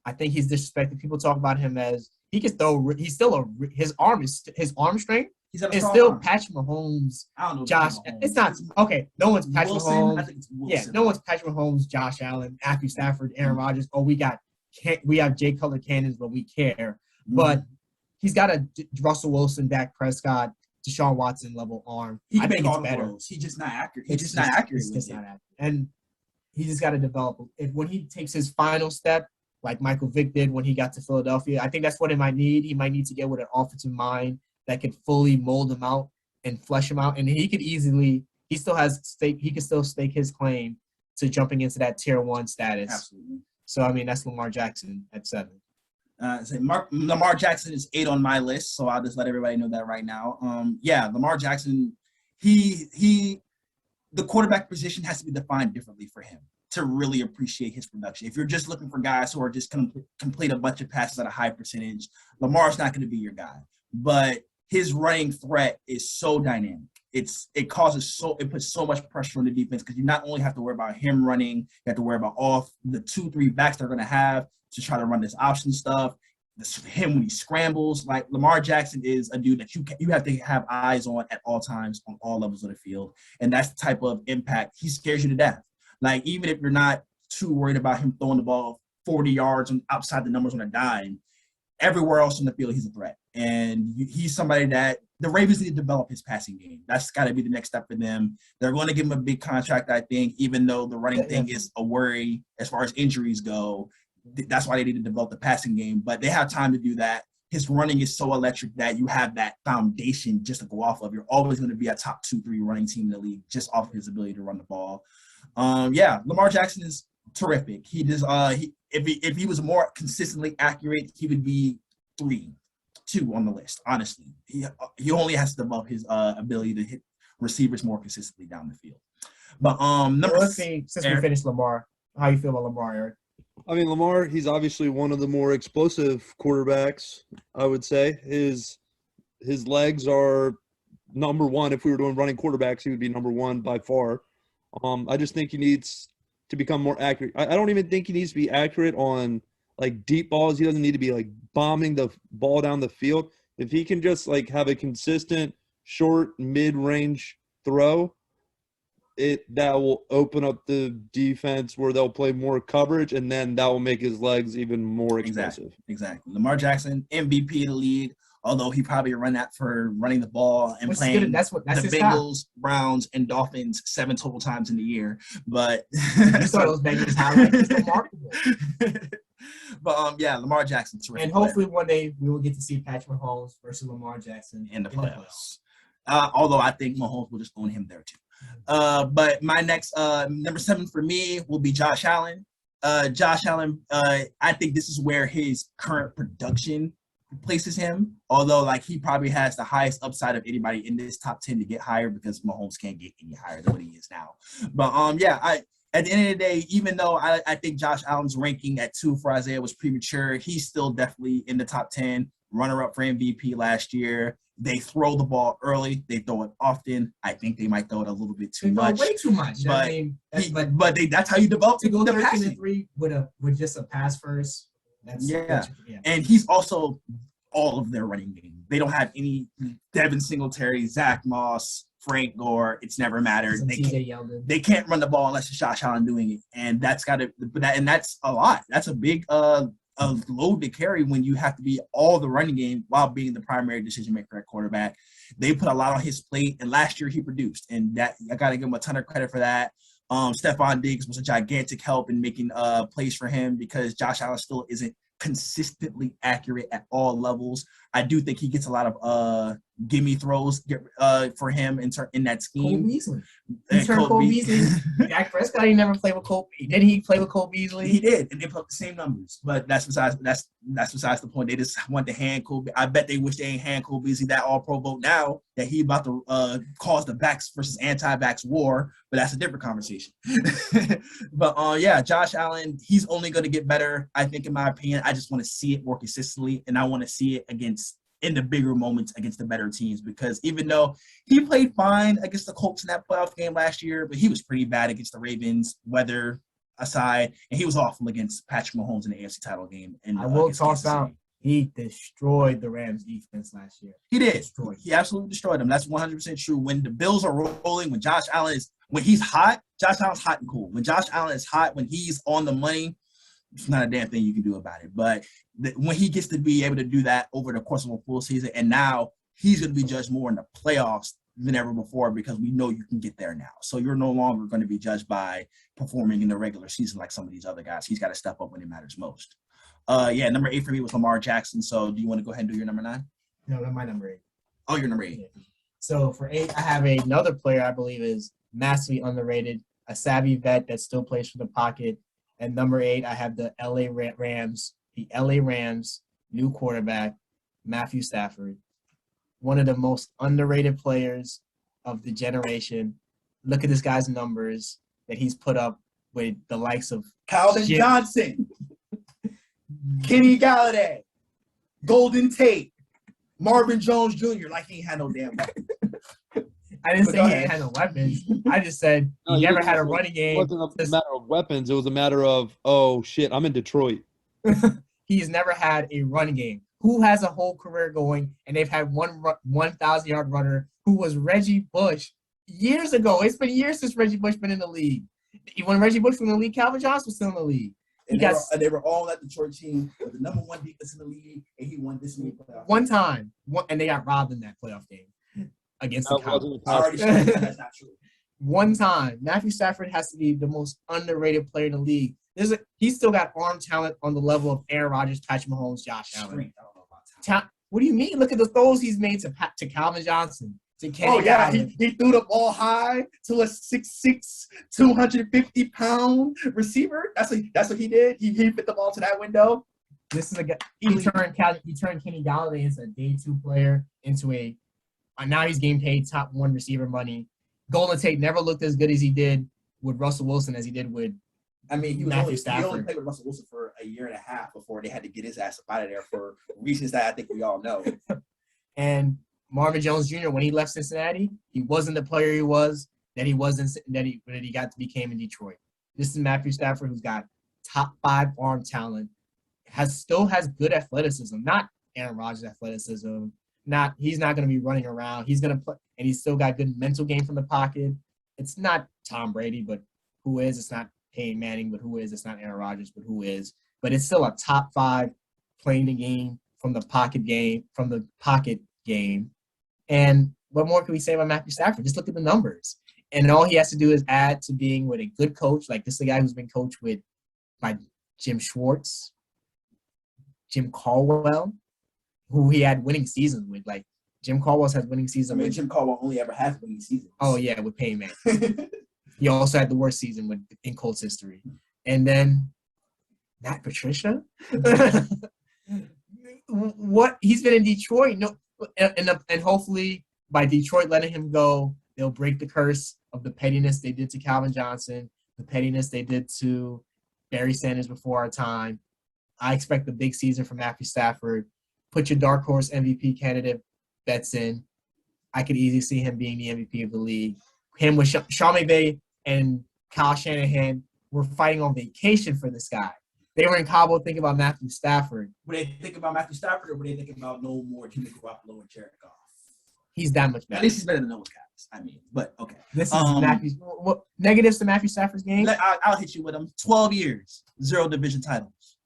I think he's disrespected. People talk about him as he can throw. He's still his arm strength is still arm. Patrick Mahomes. I don't know. Josh, it's not okay. No one's Patrick Wilson, Mahomes. I think it's Wilson. Yeah, no one's Patrick Mahomes, Josh Allen, Matthew Stafford, Aaron Rodgers. Oh, we have Jay Cutler cannons, but we care. But he's got a Russell Wilson, Dak Prescott, Deshaun Watson level arm. He I can think make it's all the better. throws. He's just not accurate. It's just not accurate. And he just got to develop. When he takes his final step, like Michael Vick did when he got to Philadelphia, I think that's what he might need. He might need to get with an offensive mind that could fully mold him out and flesh him out. And he could easily – he can still stake his claim to jumping into that tier 1 status. Absolutely. So, I mean, that's Lamar Jackson at 7. Lamar Jackson is 8 on my list, so I'll just let everybody know that right now. Lamar Jackson, the quarterback position has to be defined differently for him to really appreciate his production. If you're just looking for guys who are just going to complete a bunch of passes at a high percentage, Lamar's not going to be your guy. But his running threat is so dynamic. It puts so much pressure on the defense because you not only have to worry about him running, you have to worry about all the 2-3 backs they're going to have to try to run this option stuff. Him when he scrambles, like Lamar Jackson is a dude that you have to have eyes on at all times on all levels of the field, and that's the type of impact he scares you to death. Like even if you're not too worried about him throwing the ball 40 yards and outside the numbers on a dime, everywhere else on the field he's a threat, and he's somebody that the Ravens need to develop his passing game. That's got to be the next step for them. They're going to give him a big contract, I think, even though the running thing is a worry as far as injuries go. That's why they need to develop the passing game, but they have time to do that. his running is so electric that you have that foundation just to go off of. You're always going to be a top 2-3 running team in the league just off of his ability to run the ball. Lamar Jackson is terrific. He just if he was more consistently accurate, he would be 3-2 on the list. Honestly, he only has to develop his ability to hit receivers more consistently down the field. But since we finished Lamar, how you feel about Lamar, Eric? I mean, Lamar, he's obviously one of the more explosive quarterbacks, I would say. His legs are number one. If we were doing running quarterbacks, he would be number one by far. I just think he needs to become more accurate. I don't even think he needs to be accurate on, like, deep balls. He doesn't need to be, like, bombing the ball down the field. If he can just, like, have a consistent short, mid-range throw, that will open up the defense where they'll play more coverage, and then that will make his legs even more explosive. Exactly. Lamar Jackson, MVP of the league, although he probably run that for running the ball and playing that's the top. Bengals, Browns, and Dolphins 7 total times in the year. But you saw those Bengals highlights. It's remarkable. But Lamar Jackson, terrific. And hopefully one day we will get to see Patrick Mahomes versus Lamar Jackson in the playoffs. Although I think Mahomes will just own him there too. But my next number 7 for me will be Josh Allen. Josh Allen, I think this is where his current production places him. Although, like, he probably has the highest upside of anybody in this top 10 to get higher because Mahomes can't get any higher than what he is now. But at the end of the day, even though I think Josh Allen's ranking at 2 for Isaiah was premature, he's still definitely in the top 10. Runner-up for MVP last year. They throw the ball early. They throw it often. I think they might throw it a little bit too much. Way too much. But, that's how you develop to go the 13-3 with just a pass first. And he's also all of their running game. They don't have any Devin Singletary, Zach Moss, Frank Gore. It's never mattered. They can't run the ball unless it's Josh Allen doing it, and that's a lot. That's a big a load to carry when you have to be all the running game while being the primary decision maker at quarterback. They put a lot on his plate, and last year he produced, and that I got to give him a ton of credit for that. Stephon Diggs was a gigantic help in making plays for him because Josh Allen still isn't consistently accurate at all levels. I do think he gets a lot of gimme throws for him in that scheme. Cole Beasley. Cole Beasley. Dak Prescott, he never played with Cole. Did he play with Cole Beasley? He did, and they put up the same numbers. But that's besides the point. They just want to hand Cole. I bet they wish they ain't hand Cole Beasley that All-Pro vote now that he about to cause the backs versus anti-backs war. But that's a different conversation. But Josh Allen, he's only going to get better. I think, in my opinion, I just want to see it more consistently, and I want to see it in the bigger moments against the better teams, because even though he played fine against the Colts in that playoff game last year, but he was pretty bad against the Ravens, weather aside, and he was awful against Patrick Mahomes in the AFC title game. And I will toss out, he destroyed the Rams defense last year. He did. He absolutely destroyed them. That's 100% true. When the Bills are rolling, when he's hot, Josh Allen's hot and cool. When Josh Allen is hot, when he's on the money, it's not a damn thing you can do about it. But when he gets to be able to do that over the course of a full season, and now he's going to be judged more in the playoffs than ever before because we know you can get there now. So you're no longer going to be judged by performing in the regular season like some of these other guys. He's got to step up when it matters most. Number 8 for me was Lamar Jackson. So do you want to go ahead and do your number 9? No, that's my number 8. Oh, your number 8. Yeah. So for 8, I have another player I believe is massively underrated, a savvy vet that still plays for the pocket. And number 8, I have the LA Rams, new quarterback, Matthew Stafford. One of the most underrated players of the generation. Look at this guy's numbers that he's put up with the likes of Calvin Johnson, Kenny Galladay, Golden Tate, Marvin Jones Jr. Like he ain't had no damn weapon. I didn't say he ain't had no weapons. I just said he never had a running game. It wasn't a matter of weapons. It was a matter of, oh, shit, I'm in Detroit. He's never had a running game. Who has a whole career going, and they've had one 1,000-yard runner who was Reggie Bush years ago. It's been years since Reggie Bush been in the league. When Reggie Bush was in the league, Calvin Johnson was still in the league. They were all at the Detroit team with the number 1 defense in the league, and he won this many playoffs. One time, and they got robbed in that playoff game against the Cowboys. I already said that's not true. One time, Matthew Stafford has to be the most underrated player in the league. He's still got arm talent on the level of Aaron Rodgers, Patrick Mahomes, Josh Allen. I don't know about What do you mean? Look at the throws he's made to Calvin Johnson, to Kenny Oh yeah, Galladay. he threw the ball high to a 6'6", 250-pound receiver. That's what he did. He fit the ball to that window. This is a guy. He turned Kenny Galladay into a day 2 player, into a now he's getting paid top 1 receiver money. Golden Tate never looked as good as he did with Russell Wilson as he did with. I mean, he Matthew only played with Russell Wilson for a year and a half before they had to get his ass up out of there for reasons that I think we all know. And Marvin Jones Jr., when he left Cincinnati, he wasn't the player he was that he became in Detroit. This is Matthew Stafford, who's got top 5 arm talent, still has good athleticism, not Aaron Rodgers athleticism. He's not going to be running around. He's going to play, and he's still got good mental game from the pocket. It's not Tom Brady, but who is? It's not Peyton Manning, but who is? It's not Aaron Rodgers, but who is? But it's still a top 5 playing the game from the pocket game. And what more can we say about Matthew Stafford? Just look at the numbers. And all he has to do is add to being with a good coach. Like, this is a guy who's been coached by Jim Schwartz, Jim Caldwell, who he had winning seasons with. Like, Jim Caldwell's had winning seasons. I mean, Jim Caldwell only ever has winning seasons. Oh, yeah, with Peyton Manning. He also had the worst season in Colts history. And then Matt Patricia. What he's been in Detroit, and hopefully by Detroit letting him go, they'll break the curse of the pettiness they did to Calvin Johnson, the pettiness they did to Barry Sanders before our time. I expect a big season from Matthew Stafford. Put your dark horse MVP candidate bets in. I could easily see him being the MVP of the league. Him with Sean McVay and Kyle Shanahan were fighting on vacation for this guy. They were in Cabo thinking about Matthew Stafford. Were they thinking about Matthew Stafford, or were they thinking about no more Jimmy Garoppolo and Jared Goff? He's that much better. At least he's better than those guys. I mean, but okay. This is Matthew's. What negatives to Matthew Stafford's game? I'll hit you with them. 12 years, 0 division titles,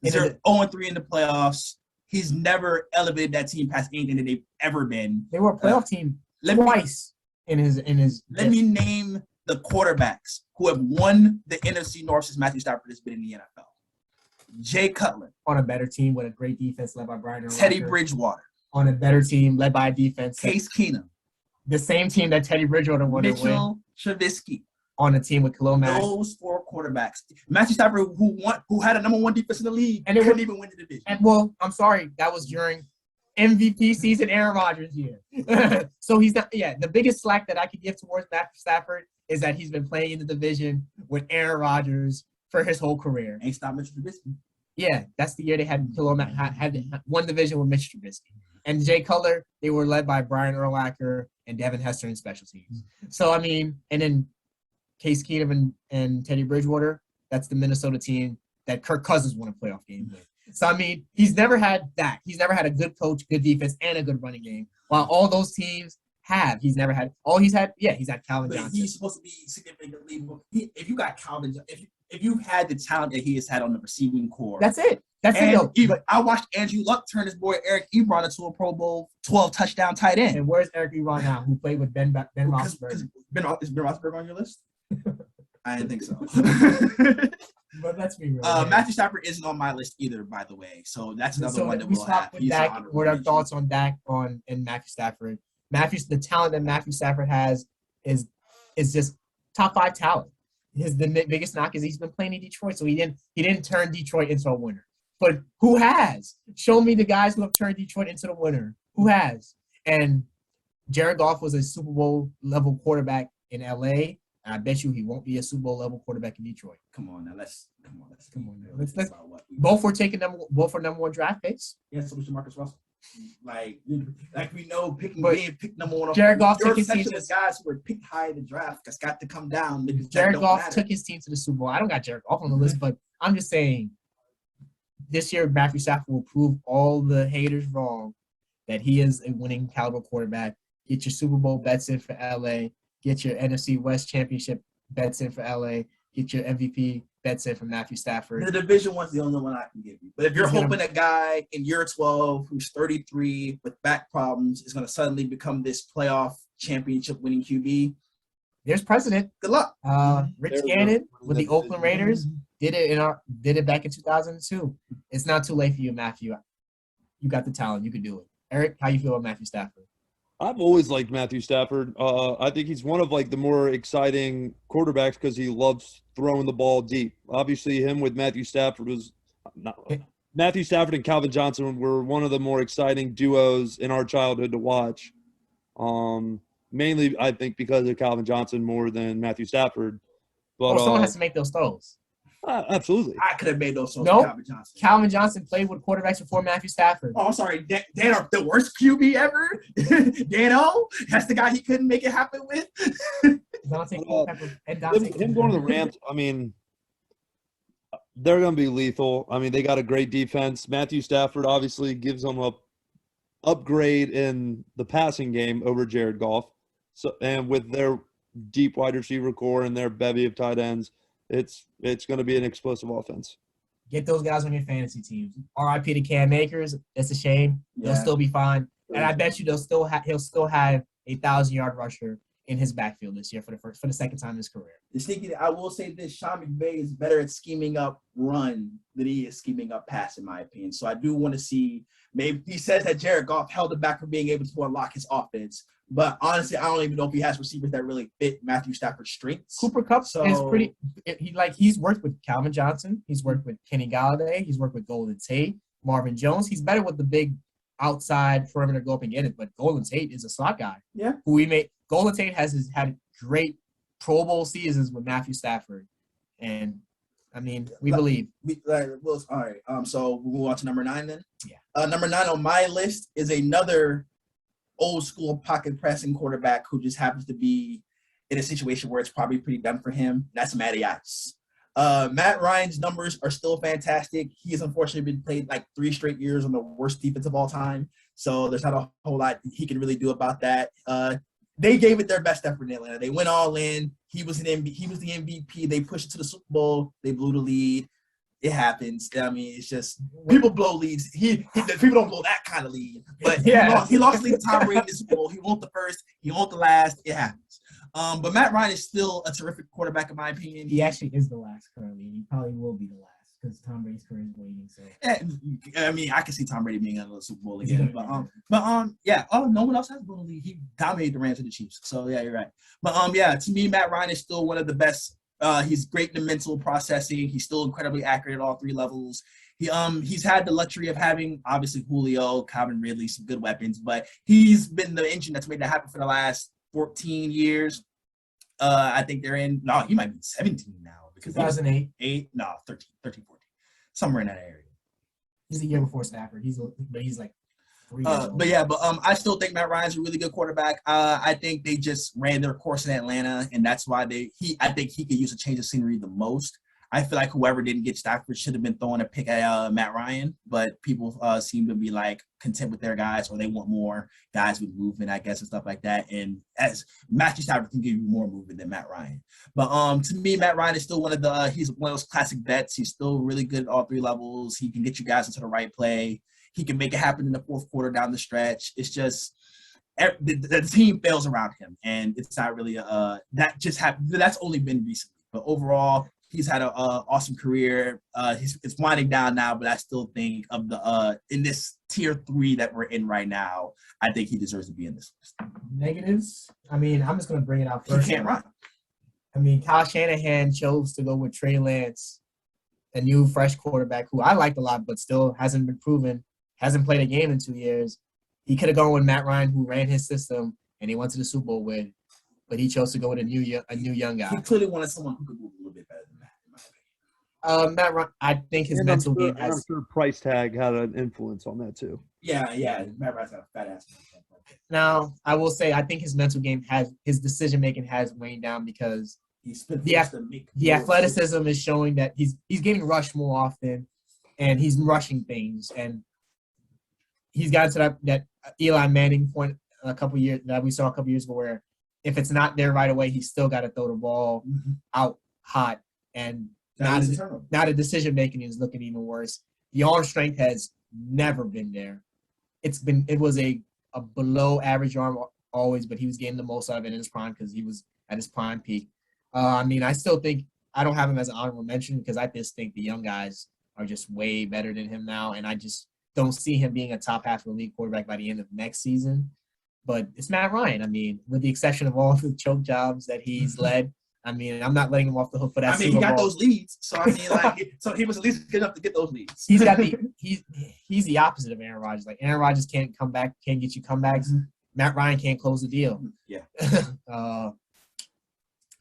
0-3 in the playoffs. He's never elevated that team past anything that they've ever been. They were a playoff team twice in his. Let me name the quarterbacks who have won the NFC North since Matthew Stafford has been in the NFL. Jay Cutler. On a better team with a great defense led by Brian Urlacher. Teddy Bridgewater. On a better team led by a defense. Case Keenum. The same team that Teddy Bridgewater won. Mitchell Trubisky. On a team with Khalil Mack. Those 4 quarterbacks. Matthew Stafford, who had a number 1 defense in the league, and they couldn't even win the division. And well, I'm sorry, that was during MVP season Aaron Rodgers year. So he's not. Yeah, the biggest slack that I could give towards Matthew Stafford is that he's been playing in the division with Aaron Rodgers for his whole career. Ain't stop Mitchell Trubisky. Yeah, that's the year they had Khalil Mack had one division with Mitch Trubisky. And Jay Cutler, they were led by Brian Urlacher and Devin Hester in special teams. So, I mean, and then Case Keenum and Teddy Bridgewater, that's the Minnesota team that Kirk Cousins won a playoff game with. So, I mean, he's never had that. He's never had a good coach, good defense, and a good running game. While all those teams have, he's never had – he's had Calvin But Johnson. he's supposed to be significantly more – if you got Calvin – if you had the talent that he has had on the receiving core. That's it. That's it, though. I watched Andrew Luck turn his boy Eric Ebron into a Pro Bowl 12-touchdown tight end. And where's Eric Ebron now, who played with Ben Roethlisberger? Is Ben Roethlisberger on your list? I didn't think so. But let's be real. Matthew Stafford isn't on my list either, by the way. So that's another one that we'll have. With Dak, what are our thoughts on Dak and Matthew Stafford? The talent that Matthew Stafford has is just top 5 talent. The biggest knock is he's been playing in Detroit, so he didn't turn Detroit into a winner. But who has? Show me the guys who have turned Detroit into the winner. Who has? And Jared Goff was a Super Bowl level quarterback in LA, and I bet you he won't be a Super Bowl level quarterback in Detroit. Come on now, let's both were taking both for number 1 draft picks. Yeah, so was Marcus Russell. Like we know, being picked number 1. Jared Goff took his team to the guys who were picked high in the draft. That's got to come down. Jared Goff took his team to the Super Bowl. I don't got Jared Goff on the list, but I'm just saying, this year Matthew Stafford will prove all the haters wrong that he is a winning caliber quarterback. Get your Super Bowl bets in for LA. Get your NFC West Championship bets in for LA. Get your MVP bets in for Matthew Stafford. The division one's the only one I can give you. But if you're hoping a guy in year 12 who's 33 with back problems is going to suddenly become this playoff championship winning QB, there's precedent. Good luck. Rich Gannon with the Oakland Raiders did it back in 2002. It's not too late for you, Matthew. you got the talent. You could do it. Eric, how you feel about Matthew Stafford? I've always liked Matthew Stafford. I think he's one of like the more exciting quarterbacks because he loves throwing the ball deep. Obviously, him with Matthew Stafford was not, Matthew Stafford and Calvin Johnson were one of the more exciting duos in our childhood to watch. Mainly, I think because of Calvin Johnson more than Matthew Stafford. But Well, someone has to make those throws. Absolutely. I could have made those songs Nope. with Calvin Johnson. Calvin Johnson played with quarterbacks before Matthew Stafford. Oh, I'm sorry. Dan, the worst QB ever? Dan-O? That's the guy he couldn't make it happen with? Dante Culpepper and Dante Him going to the Rams, I mean, they're going to be lethal. I mean, they got a great defense. Matthew Stafford obviously gives them a upgrade in the passing game over Jared Goff. So, and with their deep wide receiver core and their bevy of tight ends, it's going to be an explosive offense. Get those guys on your fantasy teams. R.I.P. to Cam Akers. It's a shame. They'll still be fine. And I bet you he'll still have a 1,000-yard rusher in his backfield this year for the second time in his career. The sneaky, I will say this: Sean McVay is better at scheming up run than he is scheming up pass, in my opinion. So I do want to see. Maybe he says that Jared Goff held him back from being able to unlock his offense, but honestly, I don't even know if he has receivers that really fit Matthew Stafford's strengths. Cooper Kupp is pretty. He's worked with Calvin Johnson. He's worked with Kenny Galladay. He's worked with Golden Tate, Marvin Jones. He's better with the big outside perimeter go up and get it. But Golden Tate is a slot guy. Yeah. Golden Tate had great Pro Bowl seasons with Matthew Stafford, and I mean we believe. All right. So we'll move on to number 9 then. Yeah. Number 9 on my list is another old school pocket pressing quarterback who just happens to be in a situation where it's probably pretty done for him. That's Matty Ice. Matt Ryan's numbers are still fantastic. He has unfortunately been played like 3 straight years on the worst defense of all time. So there's not a whole lot he can really do about that. They gave it their best effort in Atlanta. They went all in. He was the MVP. They pushed it to the Super Bowl. They blew the lead. It happens. I mean, it's just people blow leads. People don't blow that kind of lead. But he lost the lead to Tom Brady in the Super Bowl. He won't the first. He won't the last. It happens. But Matt Ryan is still a terrific quarterback in my opinion. He actually is the last currently. He probably will be the last because Tom Brady's career is waiting. So I mean, I can see Tom Brady being on the Super Bowl again. No one else has blown the lead. He dominated the Rams and the Chiefs. So yeah, you're right. But to me, Matt Ryan is still one of the best. He's great in the mental processing. He's still incredibly accurate at all 3 levels. He's had the luxury of having obviously Julio, Calvin Ridley, some good weapons, but he's been the engine that's made that happen for the last 14 years. I think he might be 17 now. Because 2008. 13, 14. Somewhere in that area. He's a year before Stafford. He's like 3 years old. I still think Matt Ryan's a really good quarterback. I think they just ran their course in Atlanta, and that's why I think he could use a change of scenery the most. I feel like whoever didn't get Stafford should have been throwing a pick at Matt Ryan, but people seem to be like content with their guys, or they want more guys with movement, I guess, and stuff like that. And as Matthew Stafford can give you more movement than Matt Ryan. But to me, Matt Ryan is still he's one of those classic vets. He's still really good at all 3 levels. He can get you guys into the right play. He can make it happen in the 4th quarter down the stretch. It's just the team fails around him, and it's not really that just happened. That's only been recently, but overall, he's had an awesome career. It's winding down now, but I still think of in this tier 3 that we're in right now, I think he deserves to be in this list. Negatives? I mean, I'm just going to bring it out first. He can't run. I mean, Kyle Shanahan chose to go with Trey Lance, a new fresh quarterback who I liked a lot, but still hasn't been proven, hasn't played a game in 2 years. He could have gone with Matt Ryan, who ran his system, and he went to the Super Bowl with, but he chose to go with a new young guy. He clearly wanted someone who could move a little bit better than Matt, in my opinion. Matt Ryan, I think his mental game has. I'm sure price tag had an influence on that too. Yeah. Matt Ryan's got a fat ass. Now, I will say I think his mental game his decision making has waned down because the athleticism is showing that he's getting rushed more often, and he's rushing things, and he's gotten to that Eli Manning point a couple years ago, where if it's not there right away, he's still got to throw the ball out hot, and now the decision making is looking even worse. The arm strength has never been there. It was a below average arm always, but he was getting the most out of it in his prime because he was at his prime peak. I mean, I still think I don't have him as an honorable mention because I just think the young guys are just way better than him now, and I just don't see him being a top half of the league quarterback by the end of next season. But it's Matt Ryan. I mean, with the exception of all the choke jobs that he's led, I mean, I'm not letting him off the hook for that. I mean, he Super got Bowl. those leads, so I mean, like, so he was at least good enough to get those leads. He's got the he's the opposite of Aaron Rodgers. Like Aaron Rodgers can't come back, can't get you comebacks. Matt Ryan can't close the deal. Yeah.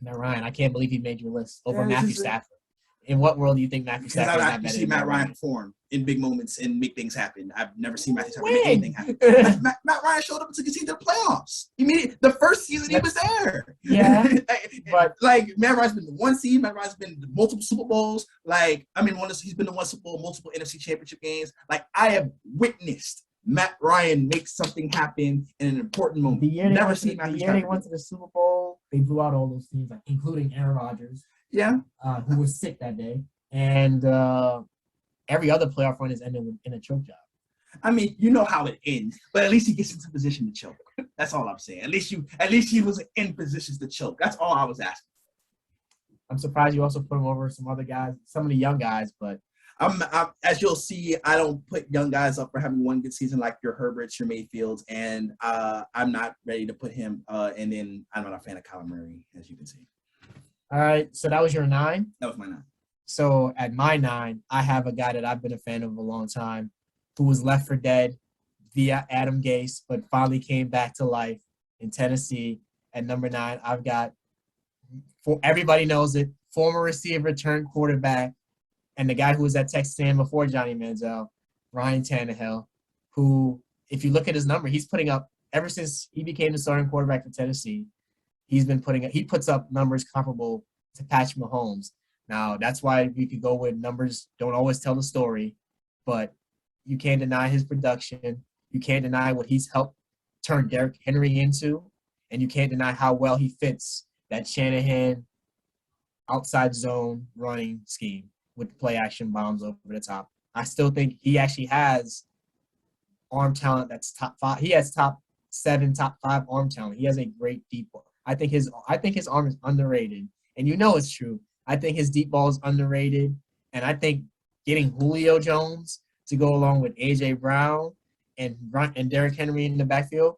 Matt Ryan, I can't believe he made your list over Yeah, Matthew this is it. Stafford. In what world do you think Matthew Because Stafford is I not like to better see than Matt Ryan perform in big moments and make things happen. I've never seen Matthew Stafford make When? anything happen. Matt Ryan showed up and took his team to the playoffs. The first season he was there. Yeah, but- like Matt Ryan's been the one seed. Matt Ryan's been to multiple Super Bowls. Like he's been to one Super Bowl, multiple NFC Championship games. Like I have witnessed Matt Ryan make something happen in an important moment. The year they Never went to seen the Matthew year they Stafford. went to the Super Bowl, they blew out all those teams, like including Aaron Rodgers, Yeah. who was sick that day, and every other playoff run has ended in a choke job. I mean, you know how it ends, but at least he gets into position to choke. That's all I'm saying. At least he was in positions to choke. That's all I was asking. I'm surprised you also put him over some other guys, some of the young guys, but I'm as you'll see, I don't put young guys up for having one good season like your Herberts, your Mayfields, and I'm not ready to put him. And then I'm not a fan of Kyler Murray, as you can see. all right. So that was your 9. That was my 9. So at my 9, I have a guy that I've been a fan of a long time, who was left for dead via Adam Gase, but finally came back to life in Tennessee. At number 9, I've got, for everybody knows it, former receiver turned quarterback, and the guy who was at Texas A&M before Johnny Manziel, Ryan Tannehill, who, if you look at his number, he's putting up, ever since he became the starting quarterback for Tennessee, he puts up numbers comparable to Patrick Mahomes. Now, that's why we could go with numbers don't always tell the story, but you can't deny his production. You can't deny what he's helped turn Derrick Henry into, and you can't deny how well he fits that Shanahan outside zone running scheme with play action bombs over the top. I still think he actually has arm talent that's top 5. He has top 7, top 5 arm talent. He has a great deep ball. I think his arm is underrated, and you know it's true. I think his deep ball is underrated, and I think getting Julio Jones to go along with A.J. Brown and Derrick Henry in the backfield,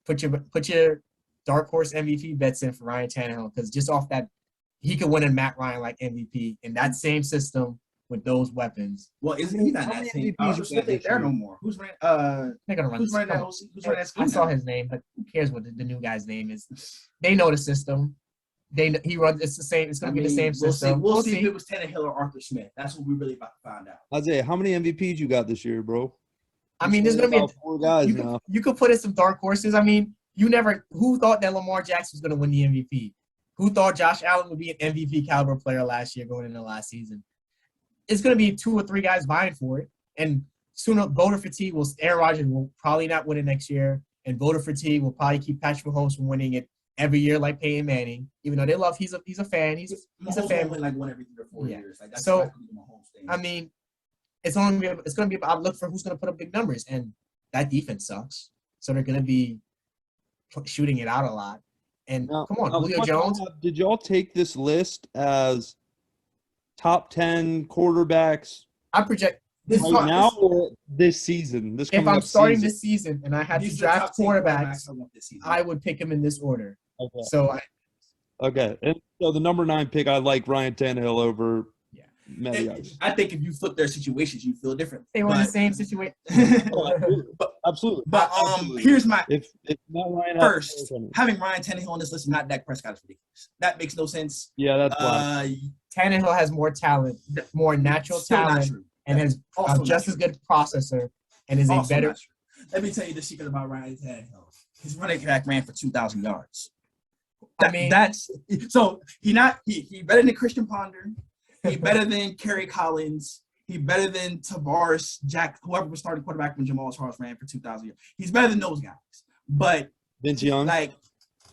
put your dark horse MVP bets in for Ryan Tannehill, because just off that, he could win a Matt Ryan like MVP in that same system with those weapons. Well, isn't he not How that many same? MVPs It's you got there this year? no more. Who's running? They're gonna run. Who's running that? come on. Who's running that I scheme saw now? his name, but who cares what the new guy's name is? They know the system. He runs. It's the same. It's gonna be the same we'll system. See. We'll see if it was Tannehill or Arthur Smith. That's what we're really about to find out. Isaiah, how many MVPs you got this year, bro? I mean, there's gonna be. About 4 guys now. You could put in some dark horses. I mean, who thought that Lamar Jackson was going to win the MVP? Who thought Josh Allen would be an MVP caliber player last year going into last season? It's going to be 2 or 3 guys vying for it. And sooner, voter fatigue Aaron Rodgers will probably not win it next year. And voter fatigue will probably keep Patrick Mahomes from winning it every year like Peyton Manning. Even though he's a fan. He's a Mahomes fan. won't win like 1 every 3 or 4 Yeah. years. Like that's So, gonna be the Mahomes thing. I mean, it's going to be about look for who's going to put up big numbers. And that defense sucks. So they're going to be shooting it out a lot. And Now- come on, now, Julio the question I Jones. have, did y'all take this list as top 10 quarterbacks I project this right now or this season? This if coming I'm up starting season? this season and I had These to are the draft top 10 quarterbacks, I want this season. I would pick him in this order. Okay. So Okay. And so the number 9 pick, I like Ryan Tannehill over Yeah. Matty Ice. I think if you flip their situations, you feel different. they were in the same situation. Absolutely. But Absolutely. here's my if Matt Ryan first having Ryan Tannehill on this list and not Dak Prescott is ridiculous. That makes no sense. Yeah, that's fine. Tannehill has more talent, more natural Still not talent, true. and has Also not just as true. good processor and is Also a better. not true. Let me tell you the secret about Ryan Tannehill. His running back ran for 2,000 yards. I mean, That's so he better than Christian Ponder. He better than Kerry Collins. He better than Tavares, Jack, whoever was starting quarterback when Jamal Charles ran for 2,000 yards. He's better than those guys. But Vince Young. like,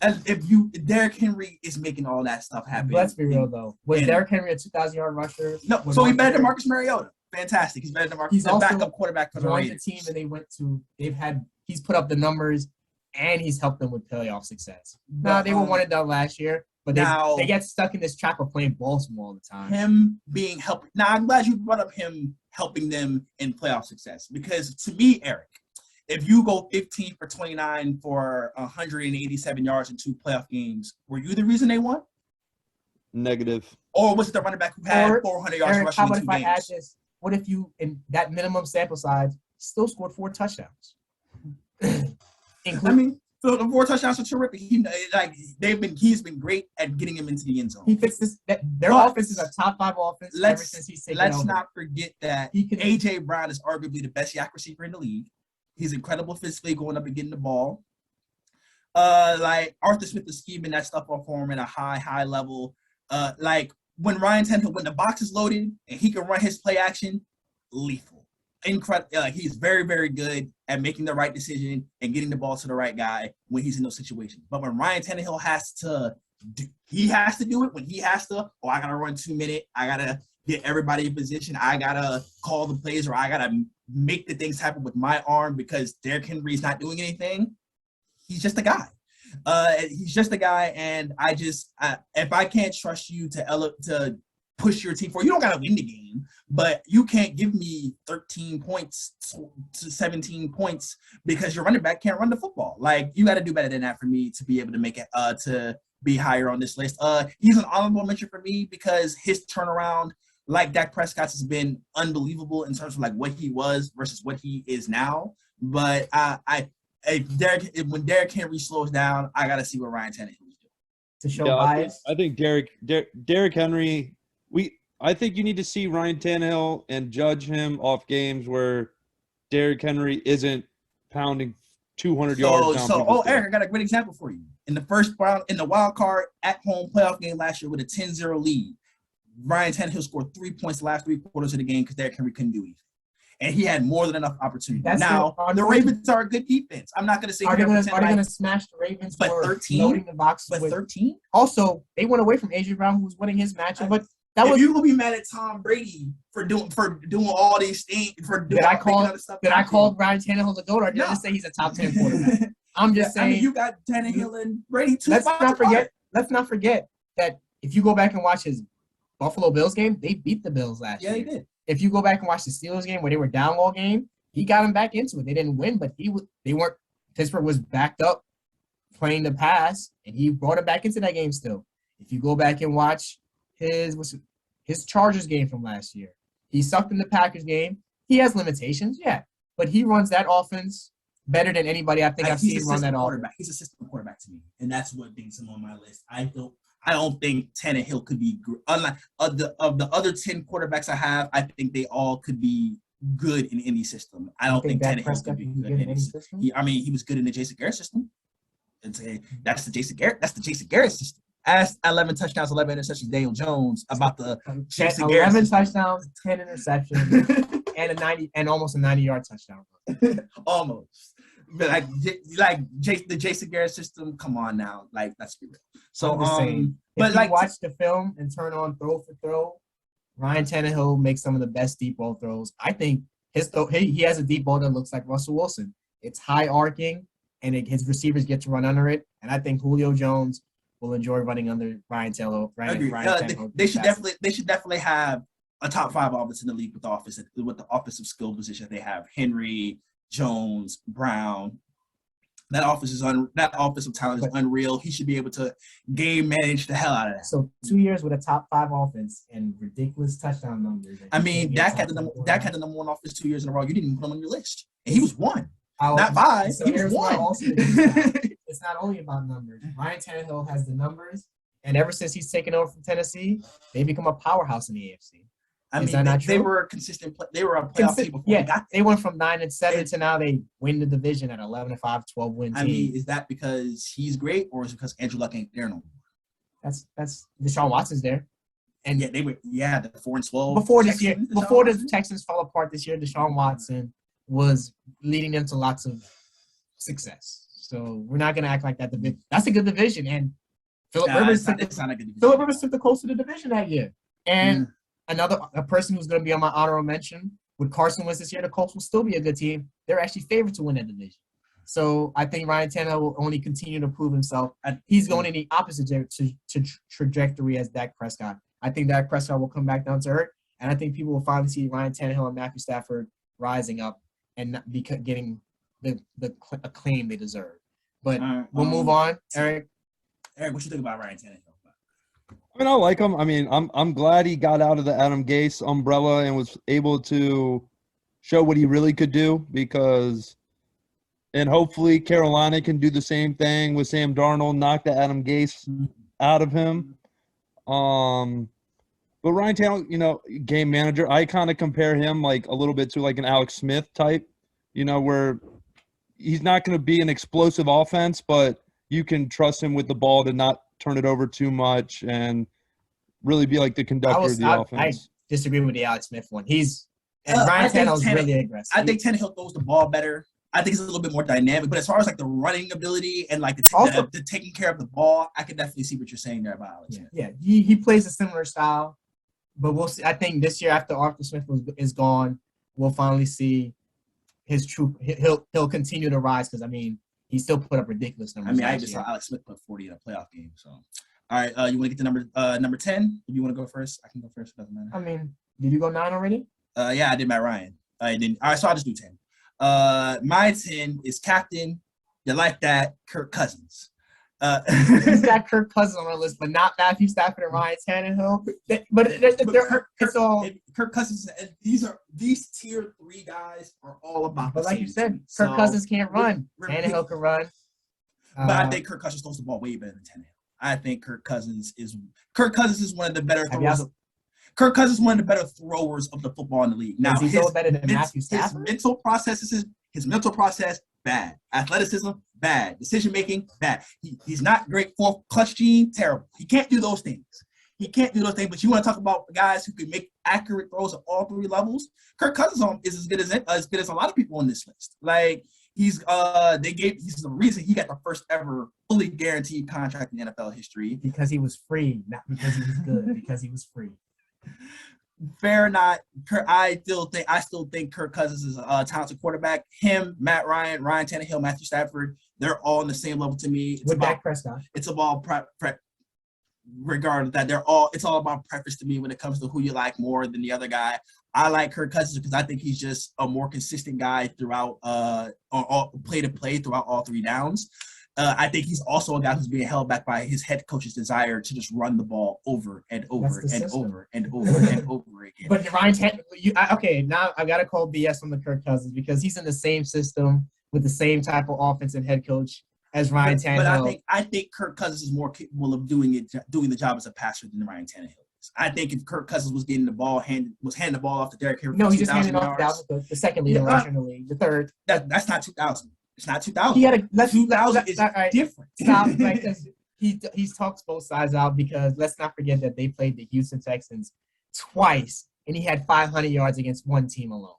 if Derrick Henry is making all that stuff happen. let's be real though. Was and- Derrick Henry a 2,000-yard rusher? No, When so he's Marcus better than Mariota Marcus Mariota. Fantastic. He's better than Marcus. He's the also backup quarterback for the joined the Raiders. team and they went to. He's put up the numbers, and he's helped them with playoff success. Now they were 1 and done last year, But Now- they get stuck in this trap of playing Baltimore all the time. him being helped. Now, I'm glad you brought up him helping them in playoff success, because to me, Eric, if you go 15 for 29 for 187 yards in 2 playoff games, were you the reason they won? Negative. Or was it the running back who had Or, 400 yards Eric, rushing how in about 2 if I add games? this? What if you, in that minimum sample size, still scored 4 touchdowns? I Including, mean, so the 4 touchdowns are terrific. He's been great at getting him into the end zone. he fits this. Their But offense is a top 5 offense ever let's- since he's taken Let's over. not forget that He can- AJ Brown is arguably the best yak receiver in the league. He's incredible physically going up and getting the ball. Like Arthur Smith is scheming that stuff up for him at a high level. Like when Ryan Tannehill, when the box is loaded and he can run his play action, lethal. Incredible. Like he's very, very good at making the right decision and getting the ball to the right guy when he's in those situations. But when Ryan Tannehill has to do it when he has to. Oh, I gotta run 2 minutes. I gotta get everybody in position. I gotta call the plays, or I gotta make the things happen with my arm because Derrick Henry's not doing anything. He's just a guy. He's just a guy, and if I can't trust you to push your team forward, you don't gotta win the game, but you can't give me 13 points to 17 points because your running back can't run the football. Like you got to do better than that for me to be able to make it to be higher on this list. He's an honorable mention for me because his turnaround, like Dak Prescott's, has been unbelievable in terms of like what he was versus what he is now. But when Derrick Henry slows down, I got to see what Ryan Tannehill is doing. To show Yeah, bias. I think Derrick Henry. I think you need to see Ryan Tannehill and judge him off games where Derrick Henry isn't pounding 200 yards down. Eric, I got a great example for you. In the wild card at home playoff game last year with a 10-0 lead, Ryan Tannehill scored 3 points the last 3 quarters of the game because Derrick Henry couldn't do anything. And he had more than enough opportunity. The Ravens are a good defense. I'm not going to say Are they going to smash the Ravens but for 13? loading the boxes? But with, 13? Also, they went away from AJ Brown, who was winning his matchup. But If you gonna be mad at Tom Brady for doing all these things, did I call Ryan Tannehill the GOAT, or did I just say he's a top 10 quarterback? I'm just saying. I mean, you got Tannehill and Brady too. Let's not forget that if you go back and watch his Buffalo Bills game, they beat the Bills last year. Yeah, they did. If you go back and watch the Steelers game where they were down all game, he got them back into it. They didn't win, but they weren't. Pittsburgh was backed up playing the pass, and he brought it back into that game still. If you go back and watch his Chargers game from last year, he sucked in the Packers game. He has limitations, yeah, but he runs that offense better than anybody I think I've seen run that offense. He's a system quarterback to me, and that's what brings him on my list. I don't think Tannehill could be unlike of the other 10 quarterbacks I have. I think they all could be good in any system. I don't think Tannehill could be good in any system. He was good in the Jason Garrett system. That's the Jason Garrett system. Ask 11 touchdowns, 11 interceptions, Daniel Jones about the Jason 11 touchdowns, 10 interceptions, and almost a 90-yard touchdown. Almost. But the Jason Garrett system, come on now. Like, let's be real. So, I'm just saying, if you watch the film and turn on throw for throw, Ryan Tannehill makes some of the best deep ball throws. I think he has a deep ball that looks like Russell Wilson. It's high arcing, and his receivers get to run under it. And I think Julio Jones will enjoy running under Ryan Tannehill. They should definitely have a top 5 offense in the league with the offensive skill position they have. Henry, Jones, Brown. That offensive talent is unreal. He should be able to game manage the hell out of that. So 2 years with a top 5 offense and ridiculous touchdown numbers. I mean, Dak had the number 1 offense 2 years in a row. You didn't even put him on your list, and he was 1, not 5. So he was 1. It's not only about numbers. Ryan Tannehill has the numbers, and ever since he's taken over from Tennessee, they become a powerhouse in the AFC. They were consistent. They were a playoff team before they got there. They went from 9-7 to now they win the division at 11-5, 12-win team. I mean, is that because he's great, or is it because Andrew Luck ain't there no more? That's Deshaun Watson's there. And yeah, they were the 4-12 before this year. Before the Texans fell apart this year, Deshaun Watson was leading them to lots of success. So we're not gonna act like that. That's a good division, and Philip Rivers took the Colts to the division that year. And a person who's gonna be on my honorable mention with Carson Wentz this year, the Colts will still be a good team. They're actually favored to win that division. So I think Ryan Tannehill will only continue to prove himself. He's going in the opposite trajectory as Dak Prescott. I think Dak Prescott will come back down to earth, and I think people will finally see Ryan Tannehill and Matthew Stafford rising up and not getting the acclaim they deserve. But we'll move on. Eric, what you think about Ryan Tannehill? I mean, I like him. I mean, I'm glad he got out of the Adam Gase umbrella and was able to show what he really could do and hopefully Carolina can do the same thing with Sam Darnold, knock the Adam Gase out of him. But Ryan Tannehill, game manager, I kind of compare him like a little bit to like an Alex Smith type, where he's not going to be an explosive offense, but you can trust him with the ball to not turn it over too much and really be like the conductor of the offense. I disagree with the Alex Smith one. Ryan Tannehill's really aggressive. I think Tannehill throws the ball better. I think he's a little bit more dynamic. But as far as like the running ability and like the taking care of the ball, I can definitely see what you're saying there about Alex Smith. Yeah, he plays a similar style. But we'll see. I think this year after Arthur Smith is gone, we'll finally see his true. He'll continue to rise because he still put up ridiculous numbers. I just saw Alex Smith put 40 in a playoff game. So, all right, you want to get to number 10? If you want to go first, I can go first. It doesn't matter. Did you go 9 already? Yeah, I did Matt Ryan. I didn't. All right, so I'll just do 10. My 10 is captain. You like that? Kirk Cousins. He's got Kirk Cousins on our list, but not Matthew Stafford and Ryan Tannehill. It's all Kirk Cousins. These tier 3 guys are all about. But like you said, Kirk Cousins can't run. Tannehill can run. But I think Kirk Cousins throws the ball way better than Tannehill. I think Kirk Cousins is one of the better throwers. Kirk Cousins is one of the better throwers of the football in the league. Now, he's better than Matthew Stafford. His mental process, bad. Athleticism, bad. Decision making, bad. He's not great for clutch gene, terrible. He can't do those things. But you want to talk about guys who can make accurate throws at all 3 levels? Kirk Cousins is as good as a lot of people on this list. Like he's the reason he got the first ever fully guaranteed contract in NFL history. Because he was free, not because he was good. Because he was free. Fair or not, I still think Kirk Cousins is a talented quarterback. Him, Matt Ryan, Ryan Tannehill, Matthew Stafford, they're all on the same level to me. With Dak Prescott. It's about regardless that it's all about preference to me when it comes to who you like more than the other guy. I like Kirk Cousins because I think he's just a more consistent guy throughout play to play throughout all 3 downs. I think he's also a guy who's being held back by his head coach's desire to just run the ball over and over and over and over and over again. But Ryan Tannehill, now I got to call BS on the Kirk Cousins because he's in the same system with the same type of offense and head coach as Ryan Tannehill. But I think Kirk Cousins is more capable of doing the job as a passer than Ryan Tannehill is. I think if Kirk Cousins was handing the ball off to Derrick Henry, he just handed off the second leading rusher in the league, the third. That's not 2000. It's not 2000. He had 2000 is different. Stop. He's talks both sides out because let's not forget that they played the Houston Texans twice, and he had 500 yards against one team alone.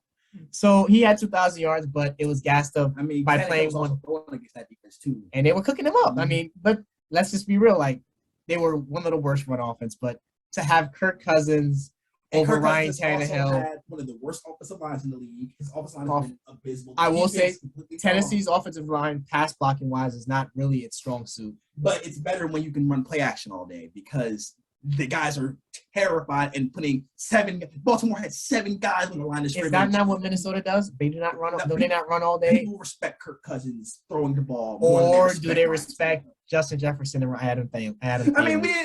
So he had 2,000 yards, but it was gassed up by playing one against that defense too. And they were cooking him up. But let's just be real. Like they were one of the worst run offense, but to have Kirk Cousins over Ryan Tannehill. Had one of the worst offensive lines in the league. His offensive line has been abysmal. I will say Tennessee's offensive line, pass blocking wise, is not really its strong suit. But it's better when you can run play action all day because the guys are terrified and putting 7. Baltimore had 7 guys on the line of scrimmage. Is that not what Minnesota does? They do not run. Do they not run all day? People respect Kirk Cousins throwing the ball, or do they respect Justin Jefferson and Adam Thielen?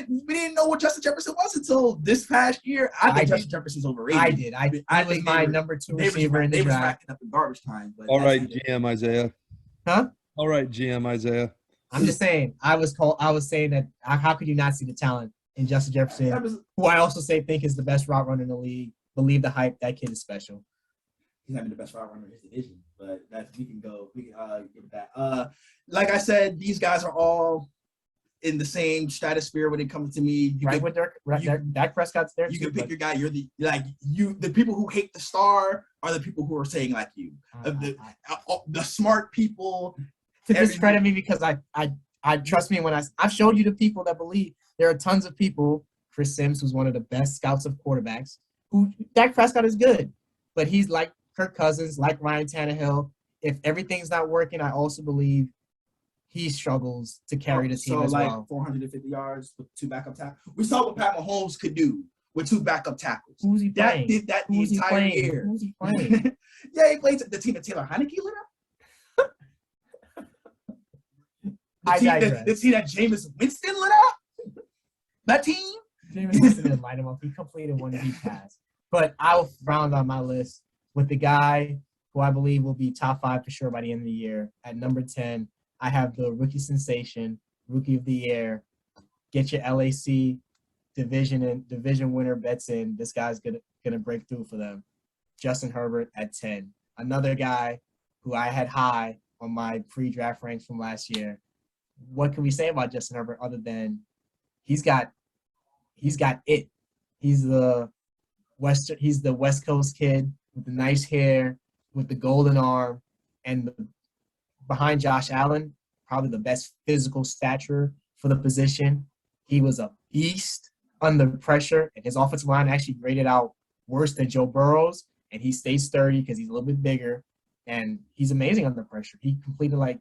We didn't know what Justin Jefferson was until this past year. I think Justin Jefferson's overrated. I was my number 2 receiver in the draft. They was racking up in garbage time. But all right, GM Isaiah. Huh? All right, GM Isaiah. I'm just saying. I was saying that. How could you not see the talent in Justin Jefferson, who I also think is the best route runner in the league? Believe the hype. That kid is special. He's having the best route runner in his division, but we can give that. Like I said, these guys are all in the same stratosphere when it comes to me. Dak Prescott's there. You can pick your guy. The people who hate the star are the people who are saying like you. The smart people to discredit me because I trust me when I've showed you the people that believe. There are tons of people. Chris Sims was one of the best scouts of quarterbacks. Who Dak Prescott is good, but he's like Kirk Cousins, like Ryan Tannehill. if everything's not working, I also believe he struggles to carry the team as well. 450 yards with 2 backup tackles. We saw what Pat Mahomes could do with 2 backup tackles. Who's he That playing? did that the Who's he entire playing? year. Who's he playing? Yeah, he played the team that Taylor Heineke lit up. I digress. The team that Jameis Winston lit up. That team. Jameis Winston didn't light him up. He completed one deep pass. But I'll round on my list with the guy who I believe will be top 5 for sure by the end of the year. At number 10, I have the rookie sensation, rookie of the year. Get your LAC division winner bets in. This guy's gonna break through for them. Justin Herbert at 10. Another guy who I had high on my pre-draft ranks from last year. What can we say about Justin Herbert other than he's got it. He's the West Coast kid with the nice hair, with the golden arm, and behind Josh Allen, probably the best physical stature for the position. He was a beast under pressure, and his offensive line actually graded out worse than Joe Burrow's, and he stayed sturdy because he's a little bit bigger, and he's amazing under pressure. He completed like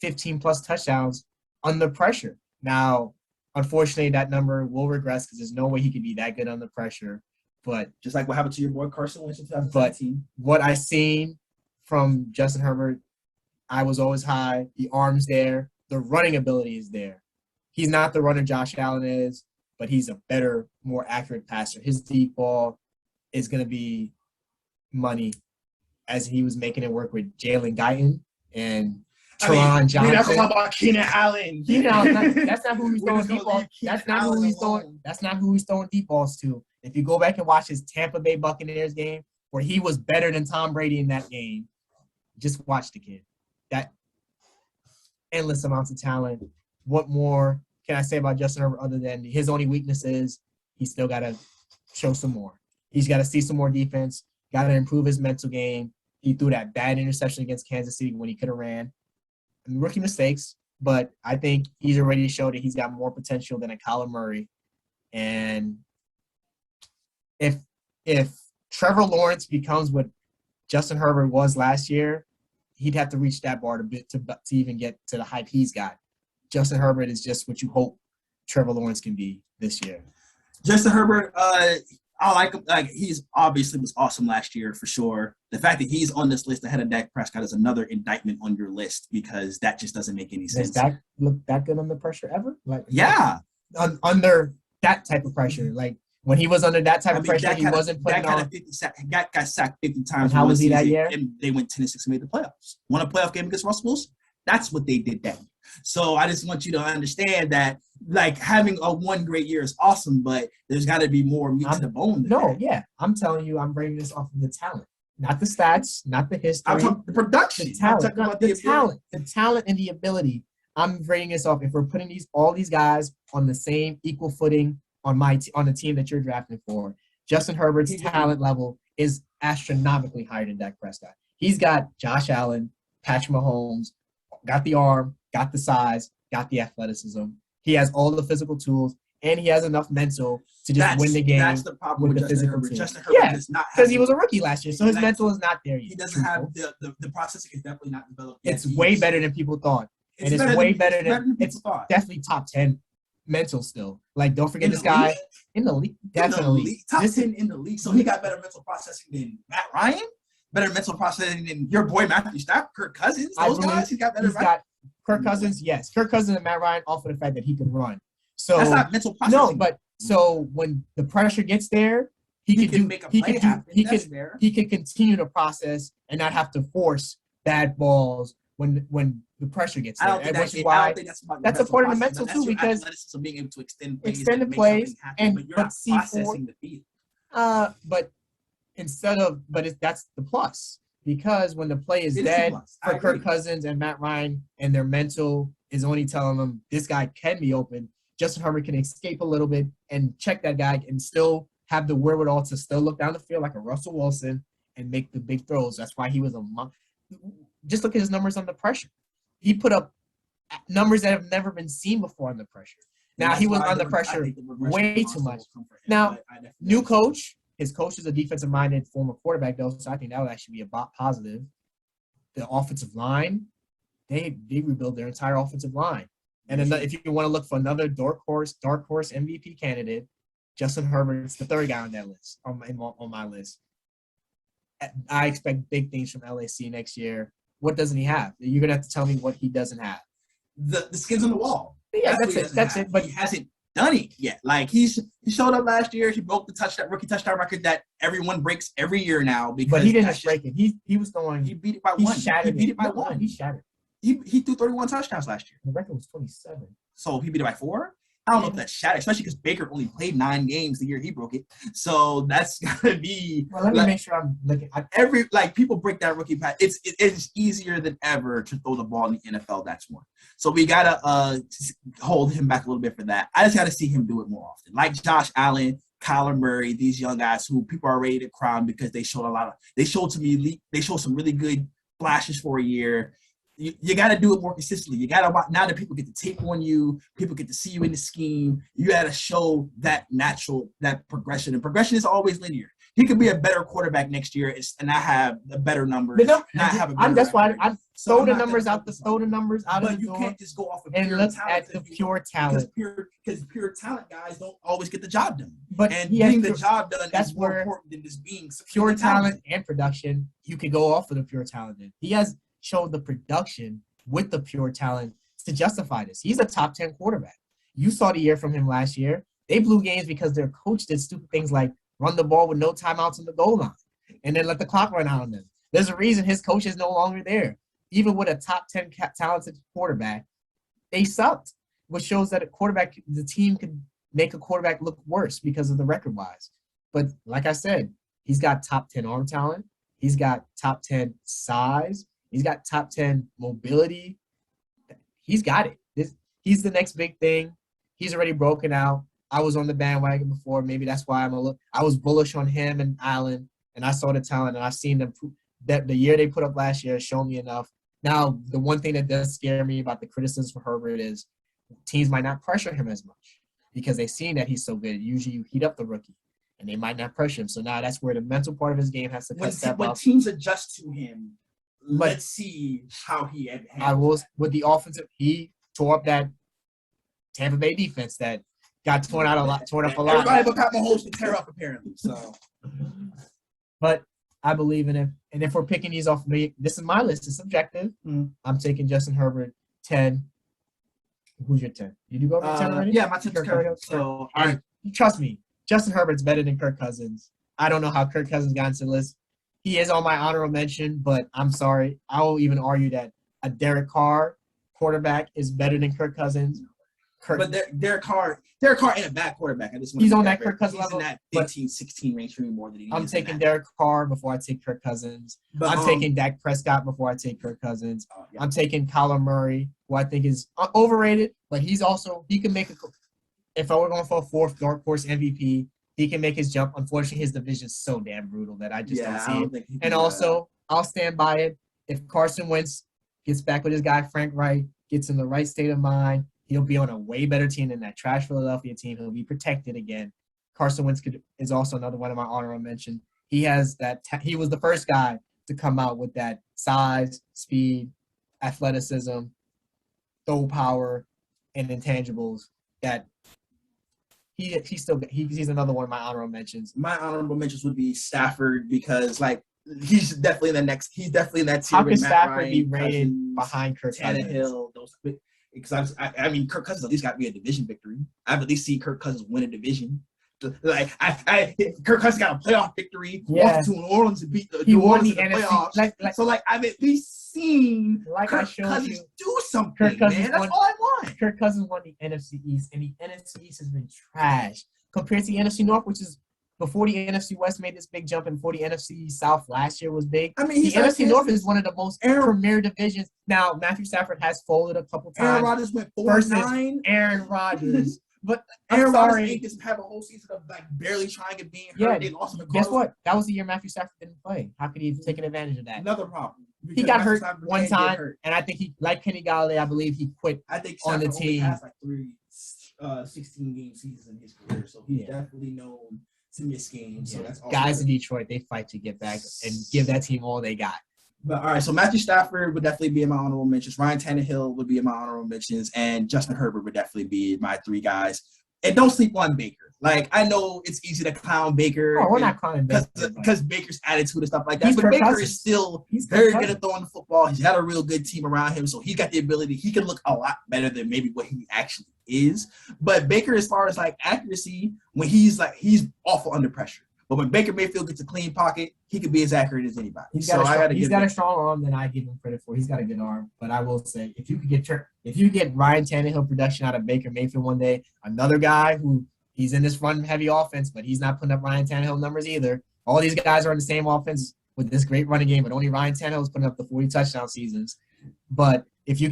15-plus touchdowns under pressure. Now, unfortunately, that number will regress because there's no way he could be that good under pressure. But Just like what happened to your boy Carson Wentz in 2017. what I seen from Justin Herbert, I was always high. The arm's there. The running ability is there. He's not the runner Josh Allen is, but he's a better, more accurate passer. His deep ball is going to be money, as he was making it work with Jalen Guyton and Teron Johnson. We're not talking about Keenan Allen. That's not who he's We're throwing just gonna deep balls. leave Keenan That's not who Allen he's throwing. alone. That's not who he's throwing deep balls to. If you go back and watch his Tampa Bay Buccaneers game, where he was better than Tom Brady in that game, just watch the kid. That endless amounts of talent. What more can I say about Justin Herbert other than his only weakness is he's still got to show some more. He's got to see some more defense. Got to improve his mental game. He threw that bad interception against Kansas City when he could have ran. Rookie mistakes, but I think he's already showed that he's got more potential than a Kyler Murray. And if Trevor Lawrence becomes what Justin Herbert was last year, he'd have to reach that bar to even get to the hype he's got. Justin Herbert is just what you hope Trevor Lawrence can be this year. Justin Herbert, I like him. Like, he's obviously was awesome last year for sure. The fact that he's on this list ahead of Dak Prescott is another indictment on your list because that just doesn't make any Does sense. Dak look that good under pressure ever? Like Yeah. under that type of pressure. Like when he was under that type of pressure, Dak he had- wasn't putting Dak had on. a 50 sack. Dak got sacked 50 times. And how in one was he that season, year? And they went 10-6 and made the playoffs. Won a playoff game against Russell Wilson. That's what they did that year. So I just want you to understand that, like, having a one great year is awesome, but there's got to be more meat to the bone. Yeah, I'm telling you, I'm bringing this off of the talent, not the stats, not the history. I'm talking the production. The talent, I'm talking about the ability. talent and the ability. I'm bringing this off. If we're putting all these guys on the same equal footing on the team that you're drafting for, Justin Herbert's talent level is astronomically higher than Dak Prescott. He's got Josh Allen, Patrick Mahomes, got the arm, got the size, got the athleticism. He has all the physical tools, and he has enough mental to just win the game. That's the problem with the Justin physical Herbert. team. Justin Herbert Yeah, does not have because he was a rookie last year, so his Like, mental is not there yet. He doesn't have truthful. the processing is definitely not developed yet. It's way better than people thought. And it's way better than it's thought. definitely top 10 mental still. Like, don't forget In this the guy league? in the league. In the Definitely. league. Top This is- 10 in the league. So he got better mental processing than Matt Ryan, better mental processing than your boy Matthew Stafford, Kirk Cousins. I Those believe guys, he got better. He's got Kirk Cousins, yes. Kirk Cousins and Matt Ryan off of the fact that he can run. So That's not mental processing. no, but so when the pressure gets there, he can make a play happen. That's fair. he can continue to process and not have to force bad balls when the pressure gets I there. don't think Which that's is it. I why don't think that's about that's your a part of the mental mental too, processing. That's your because athleticism, being able to extend plays, extend the and make plays, something happen, and but you're but not see processing the field. but that's the plus, because when the play is It is a dead plus. I for Kirk agree. Cousins and Matt Ryan and their mental is only telling them this guy can be open, Justin Herbert can escape a little bit and check that guy and still have the wherewithal to still look down the field like a Russell Wilson and make the big throws. That's why he was just look at his numbers under pressure. He put up numbers that have never been seen before under pressure. Now, And he that's was why under I pressure think the regression way process too much. will come for him, Now, but I definitely new understand. coach. His coach is a defensive-minded former quarterback, though, so I think that would actually be a positive. the offensive line, they rebuild their entire offensive line. And then if you want to look for another dark horse MVP candidate, Justin Herbert's the third guy on that list, on my list. I expect big things from LAC next year. What doesn't he have? You're going to have to tell me what he doesn't have. The skins on the wall. Yeah, what he doesn't that's have. it. But he hasn't done it yet. Like he showed up last year. He broke the rookie touchdown record that everyone breaks every year now. Because he didn't just break it. He was going. He beat it by he one. Shattered He beat it by one. He shattered. He threw 31 touchdowns last year. The record was 27. So he beat it by 4. I don't know if that's shattered, especially because Baker only played 9 games the year he broke it. So that's gotta be. Well, let me make sure I'm looking. People break that rookie pass. It's easier than ever to throw the ball in the NFL. That's one. So we gotta hold him back a little bit for that. I just gotta see him do it more often, like Josh Allen, Kyler Murray, these young guys who people are ready to crown because they showed some really good flashes for a year. You got to do it more consistently. You got to, now that people get to tape on you, people get to see you in the scheme, you got to show that progression. And progression is always linear. He could be a better quarterback next year and not have the better numbers. That's why I throw the numbers out the door. But you can't just go off of and pure look talent. at the pure talent. Because pure talent guys don't always get the job done. But getting the job done is more where important than just being pure talent and production. You could go off of the pure talent. He has showed the production with the pure talent to justify this. He's a top 10 quarterback. You saw the year from him last year. They blew games because their coach did stupid things like run the ball with no timeouts on the goal line and then let the clock run out on them. There's a reason his coach is no longer there. Even with a top 10 talented quarterback, they sucked, which shows that the team could make a quarterback look worse because of the record-wise. But like I said, he's got top 10 arm talent. He's got top 10 size. He's got top 10 mobility. He's got it. He's the next big thing. He's already broken out. I was on the bandwagon before. Maybe that's why I was bullish on him and Allen, and I saw the talent, and I've seen them. That the year they put up last year has shown me enough. Now, the one thing that does scare me about the criticism for Herbert is teams might not pressure him as much because they've seen that he's so good. Usually you heat up the rookie, and they might not pressure him. So now that's where the mental part of his game has to step up. When teams adjust to him, let's see how he handles it. I will with the offensive. He tore up that Tampa Bay defense that got torn up a lot. Everybody but Pat Mahomes can tear up apparently. So, but I believe in him. And if we're picking these off me, this is my list. It's subjective. I'm taking Justin Herbert 10. Who's your 10? Did you go over 10 already? Yeah, my 10 is Kirk. So, all right, trust me. Justin Herbert's better than Kirk Cousins. I don't know how Kirk Cousins got into the list. He is on my honorable mention, but I'm sorry. I will even argue that a Derek Carr quarterback is better than Kirk Cousins. But Derek Carr ain't a bad quarterback. He's on that Kirk Cousins level. He's in that 15, 16 range for me more than he is. I'm taking Derek Carr before I take Kirk Cousins. But, I'm taking Dak Prescott before I take Kirk Cousins. Yeah. I'm taking Kyler Murray, who I think is overrated, but he can make if I were going for a fourth dark horse MVP, he can make his jump. Unfortunately, his division is so damn brutal that I just don't see it. And also, I'll stand by it. If Carson Wentz gets back with his guy Frank Wright, gets in the right state of mind, he'll be on a way better team than that trash Philadelphia team. He'll be protected again. Carson Wentz is also another one of my honorable mention. He has that. He was the first guy to come out with that size, speed, athleticism, throw power, and intangibles that he's another one of my honorable mentions. My honorable mentions would be Stafford because he's definitely in that tier. How can Stafford be rated behind Kirk Cousins? Tannehill, because I mean Kirk Cousins at least got me a division victory. I've at least seen Kirk Cousins win a division. Kirk Cousins got a playoff victory. Walked to New Orleans and beat the New Orleans in the playoffs. I've at least seen Kirk Cousins do something. Man, that's all I want. Kirk Cousins won the NFC East, and the NFC East has been trash compared to the NFC North, which is before the NFC West made this big jump and before the NFC South last year was big. I mean, the NFC North is one of the most premier divisions. Now, Matthew Stafford has folded a couple times. Aaron Rodgers went 4-9. Aaron Rodgers. But Aaron Rodgers ain't just have a whole season of barely trying to be hurt. Yeah, they lost him. Guess what? That was the year Matthew Stafford didn't play. How could he have taken advantage of that? Another problem. He got hurt one time, and I think he, like Kenny Galladay, I believe he quit on the team. He has 3 16-game seasons in his career, so he's definitely known to miss games. So that's guys in Detroit, they fight to get back and give that team all they got. But all right, so Matthew Stafford would definitely be in my honorable mentions. Ryan Tannehill would be in my honorable mentions, and Justin Herbert would definitely be my 3 guys. And don't sleep on Baker. Like, I know it's easy to clown Baker. Oh, we're not clowning Baker. Because Baker's attitude and stuff like that. He's But Kirk Baker Cousins. is still He's Kirk very good Cousins. at throwing the football. He's got a real good team around him, so he's got the ability. He can look a lot better than maybe what he actually is. But Baker, as far as like accuracy, when he's awful under pressure. But when Baker Mayfield gets a clean pocket, he could be as accurate as anybody. He's So I gotta he's give got it- a strong arm than I give him credit for. He's got a good arm, but I will say if you get Ryan Tannehill production out of Baker Mayfield one day, another guy who he's in this run heavy offense, but he's not putting up Ryan Tannehill numbers either. All these guys are in the same offense with this great running game, but only Ryan Tannehill is putting up the 40 touchdown seasons. But if you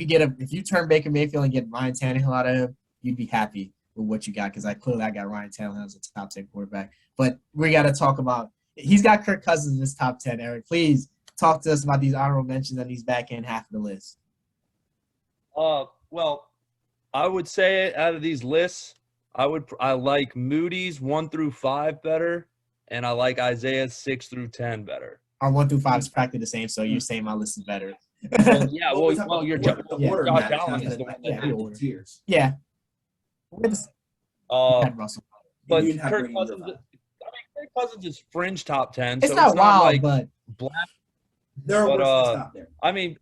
turn Baker Mayfield and get Ryan Tannehill out of him, you'd be happy with what you got because I got Ryan Tannehill as a top 10 quarterback. But we got to talk about. He's got Kirk Cousins in his top 10, Eric. Please talk to us about these honorable mentions and these back end half of the list. Well, I would say out of these lists, I like Moody's 1 through 5 better, and I like Isaiah's 6 through 10 better. Our 1 through 5 is practically the same, so you're saying my list is better. Yeah, we're talking about you're the order Josh matters, Allen not is the the- one yeah, that the did order tiers. Yeah. We're the it. Russell. But You didn't have Kirk Brady Cousins, either. Kirk Cousins is fringe top 10. It's so not wild, like but black. There But, are worse stop there. I mean,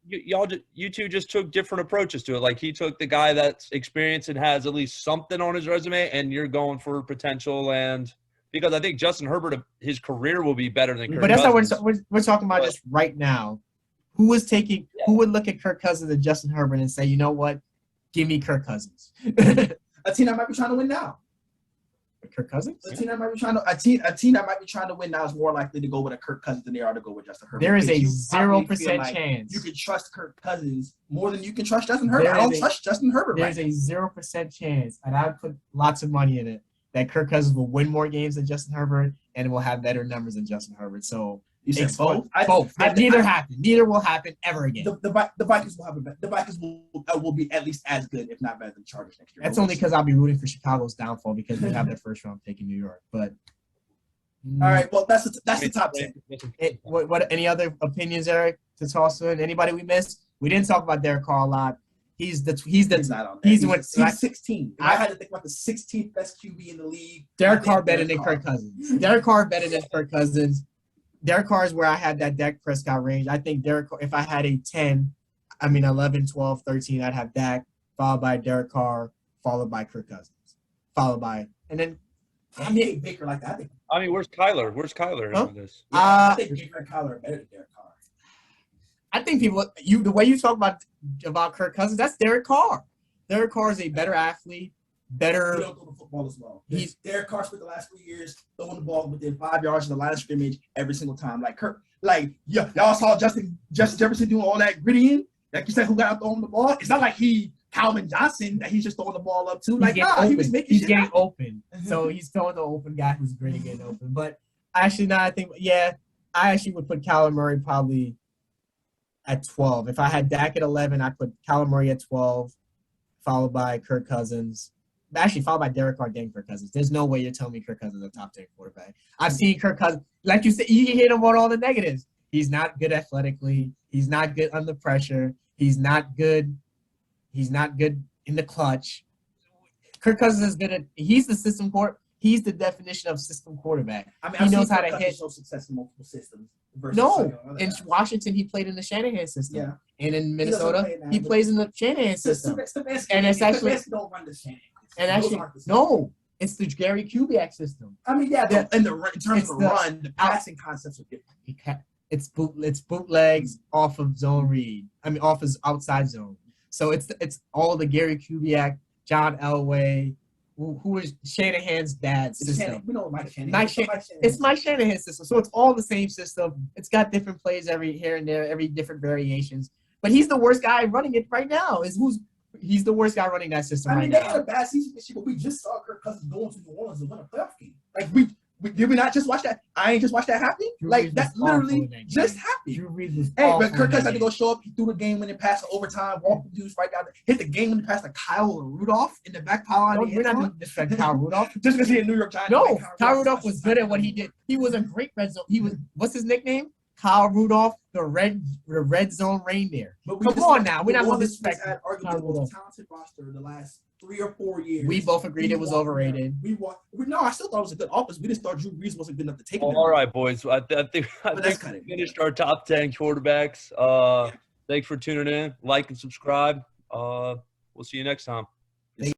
you two just took different approaches to it. Like he took the guy that's experienced and has at least something on his resume, and you're going for potential. And because I think Justin Herbert, his career will be better than Kirk that's Cousins. not what we're talking about But- just right now. Who would look at Kirk Cousins and Justin Herbert and say, you know what, give me Kirk Cousins. A team that might be trying to win now. Kirk Cousins? A team that might be trying to win now is more likely to go with a Kirk Cousins than they are to go with Justin Herbert. There is Because a you probably feel 0% like chance. You can trust Kirk Cousins more than you can trust Justin Herbert. There I don't is a- trust Justin Herbert right There's now. a 0% chance, and I would put lots of money in it, that Kirk Cousins will win more games than Justin Herbert and will have better numbers than Justin Herbert. So You said it's both? both. Neither happen. Neither will happen ever again. The Vikings will have the Vikings will be at least as good, if not better, than the Chargers next year. That's only because I'll be rooting for Chicago's downfall because they have their first round pick in New York. But All right, well that's the top 10. What any other opinions, Eric, to toss in? Anybody we missed? We didn't talk about Derek Carr a lot. He's He's the not on there. he's He's what- 16. If I had to think about the 16th best QB in the league. Derek I Carr think better than Derek Kirk Cousins. Derek Carr better than Kirk Cousins. Derek Carr is where I had that Dak Prescott range. I think Derek Carr, if I had a 11, 12, 13, I'd have Dak, followed by Derek Carr, followed by Kirk Cousins, and then I hate Baker like that. I mean, where's Kyler? Where's Kyler Huh? in this? I think Baker and Kyler are better than Derek Carr. I think the way you talk about Kirk Cousins, that's Derek Carr. Derek Carr is a better athlete, He better. don't throw the football as well. He's- Derek Carr spent the last 3 years throwing the ball within 5 yards of the line of scrimmage every single time. Y'all saw Justin Jefferson doing all that grittying. Like you said, who got out throwing the ball? It's not like Calvin Johnson that he's just throwing the ball up to. He's Like, getting nah, open. he was making He's shit getting happen. open. So he's throwing the open guy who's great at getting open. But actually, now I think, I actually would put Kyler Murray probably at 12. If I had Dak at 11, I'd put Kyler Murray at 12, followed by Kirk Cousins. Actually, followed by Derek Carr, then Kirk Cousins. There's no way you're telling me Kirk Cousins is a top 10 quarterback. I've seen Kirk Cousins, like you said, you can hit him on all the negatives. He's not good athletically. He's not good under pressure. He's not good in the clutch. Kirk Cousins is good at. He's the system court. He's the definition of system quarterback. I mean, He I've knows seen how to Kirk hit. Cousins show success in multiple systems. versus No, some of the other in guys. Washington he played in the Shanahan system, Yeah. and in doesn't Minnesota play in that, he but- plays in the Shanahan system. Stefanski- And it's actually- Stefanski don't run the Shanahan. And Those actually, aren't the same. no, it's the Gary Kubiak system. I mean, yeah, Yeah. in terms It's of the- the run, the passing concepts are different. It's bootlegs off of zone read. I mean, off his outside zone. So it's all the Gary Kubiak, John Elway, who is Shanahan's dad's It's system. We know Mike Shanahan. Mike Shanahan. It's Mike Shanahan system. So it's all the same system. It's got different plays every here and there, every different variations. But he's the worst guy running it right now. He's the worst guy running that system I right mean, they now. had a bad season this year, but we just saw Kirk Cousins going to New Orleans and win a playoff game. Like did we not just watch that? I ain't just watched that happen. Drew Like Brees that was awful literally in that just game. happened. Drew Brees was Hey, awful but in Kirk that Cousins had to game. go show up. He threw the game-winning pass in overtime, walked the dudes right down, hit the game-winning pass to Kyle Rudolph in the back pile. We're not going to disrespect Kyle Rudolph. just because he's a New York Giant. No, like, Kyle Rudolph was good at what he did. He was a great red zone. What's his nickname? Kyle Rudolph, the red zone reindeer. But Come on now, we're not going to disrespect had arguably Kyle the most Rudolph. talented roster the last 3 or 4 years. We both agreed it was overrated. No, I still thought it was a good offense. We just thought Drew Brees wasn't good enough to take it. All right, boys. I think that's kinda- we finished our top 10 quarterbacks. Thanks for tuning in. Like and subscribe. We'll see you next time.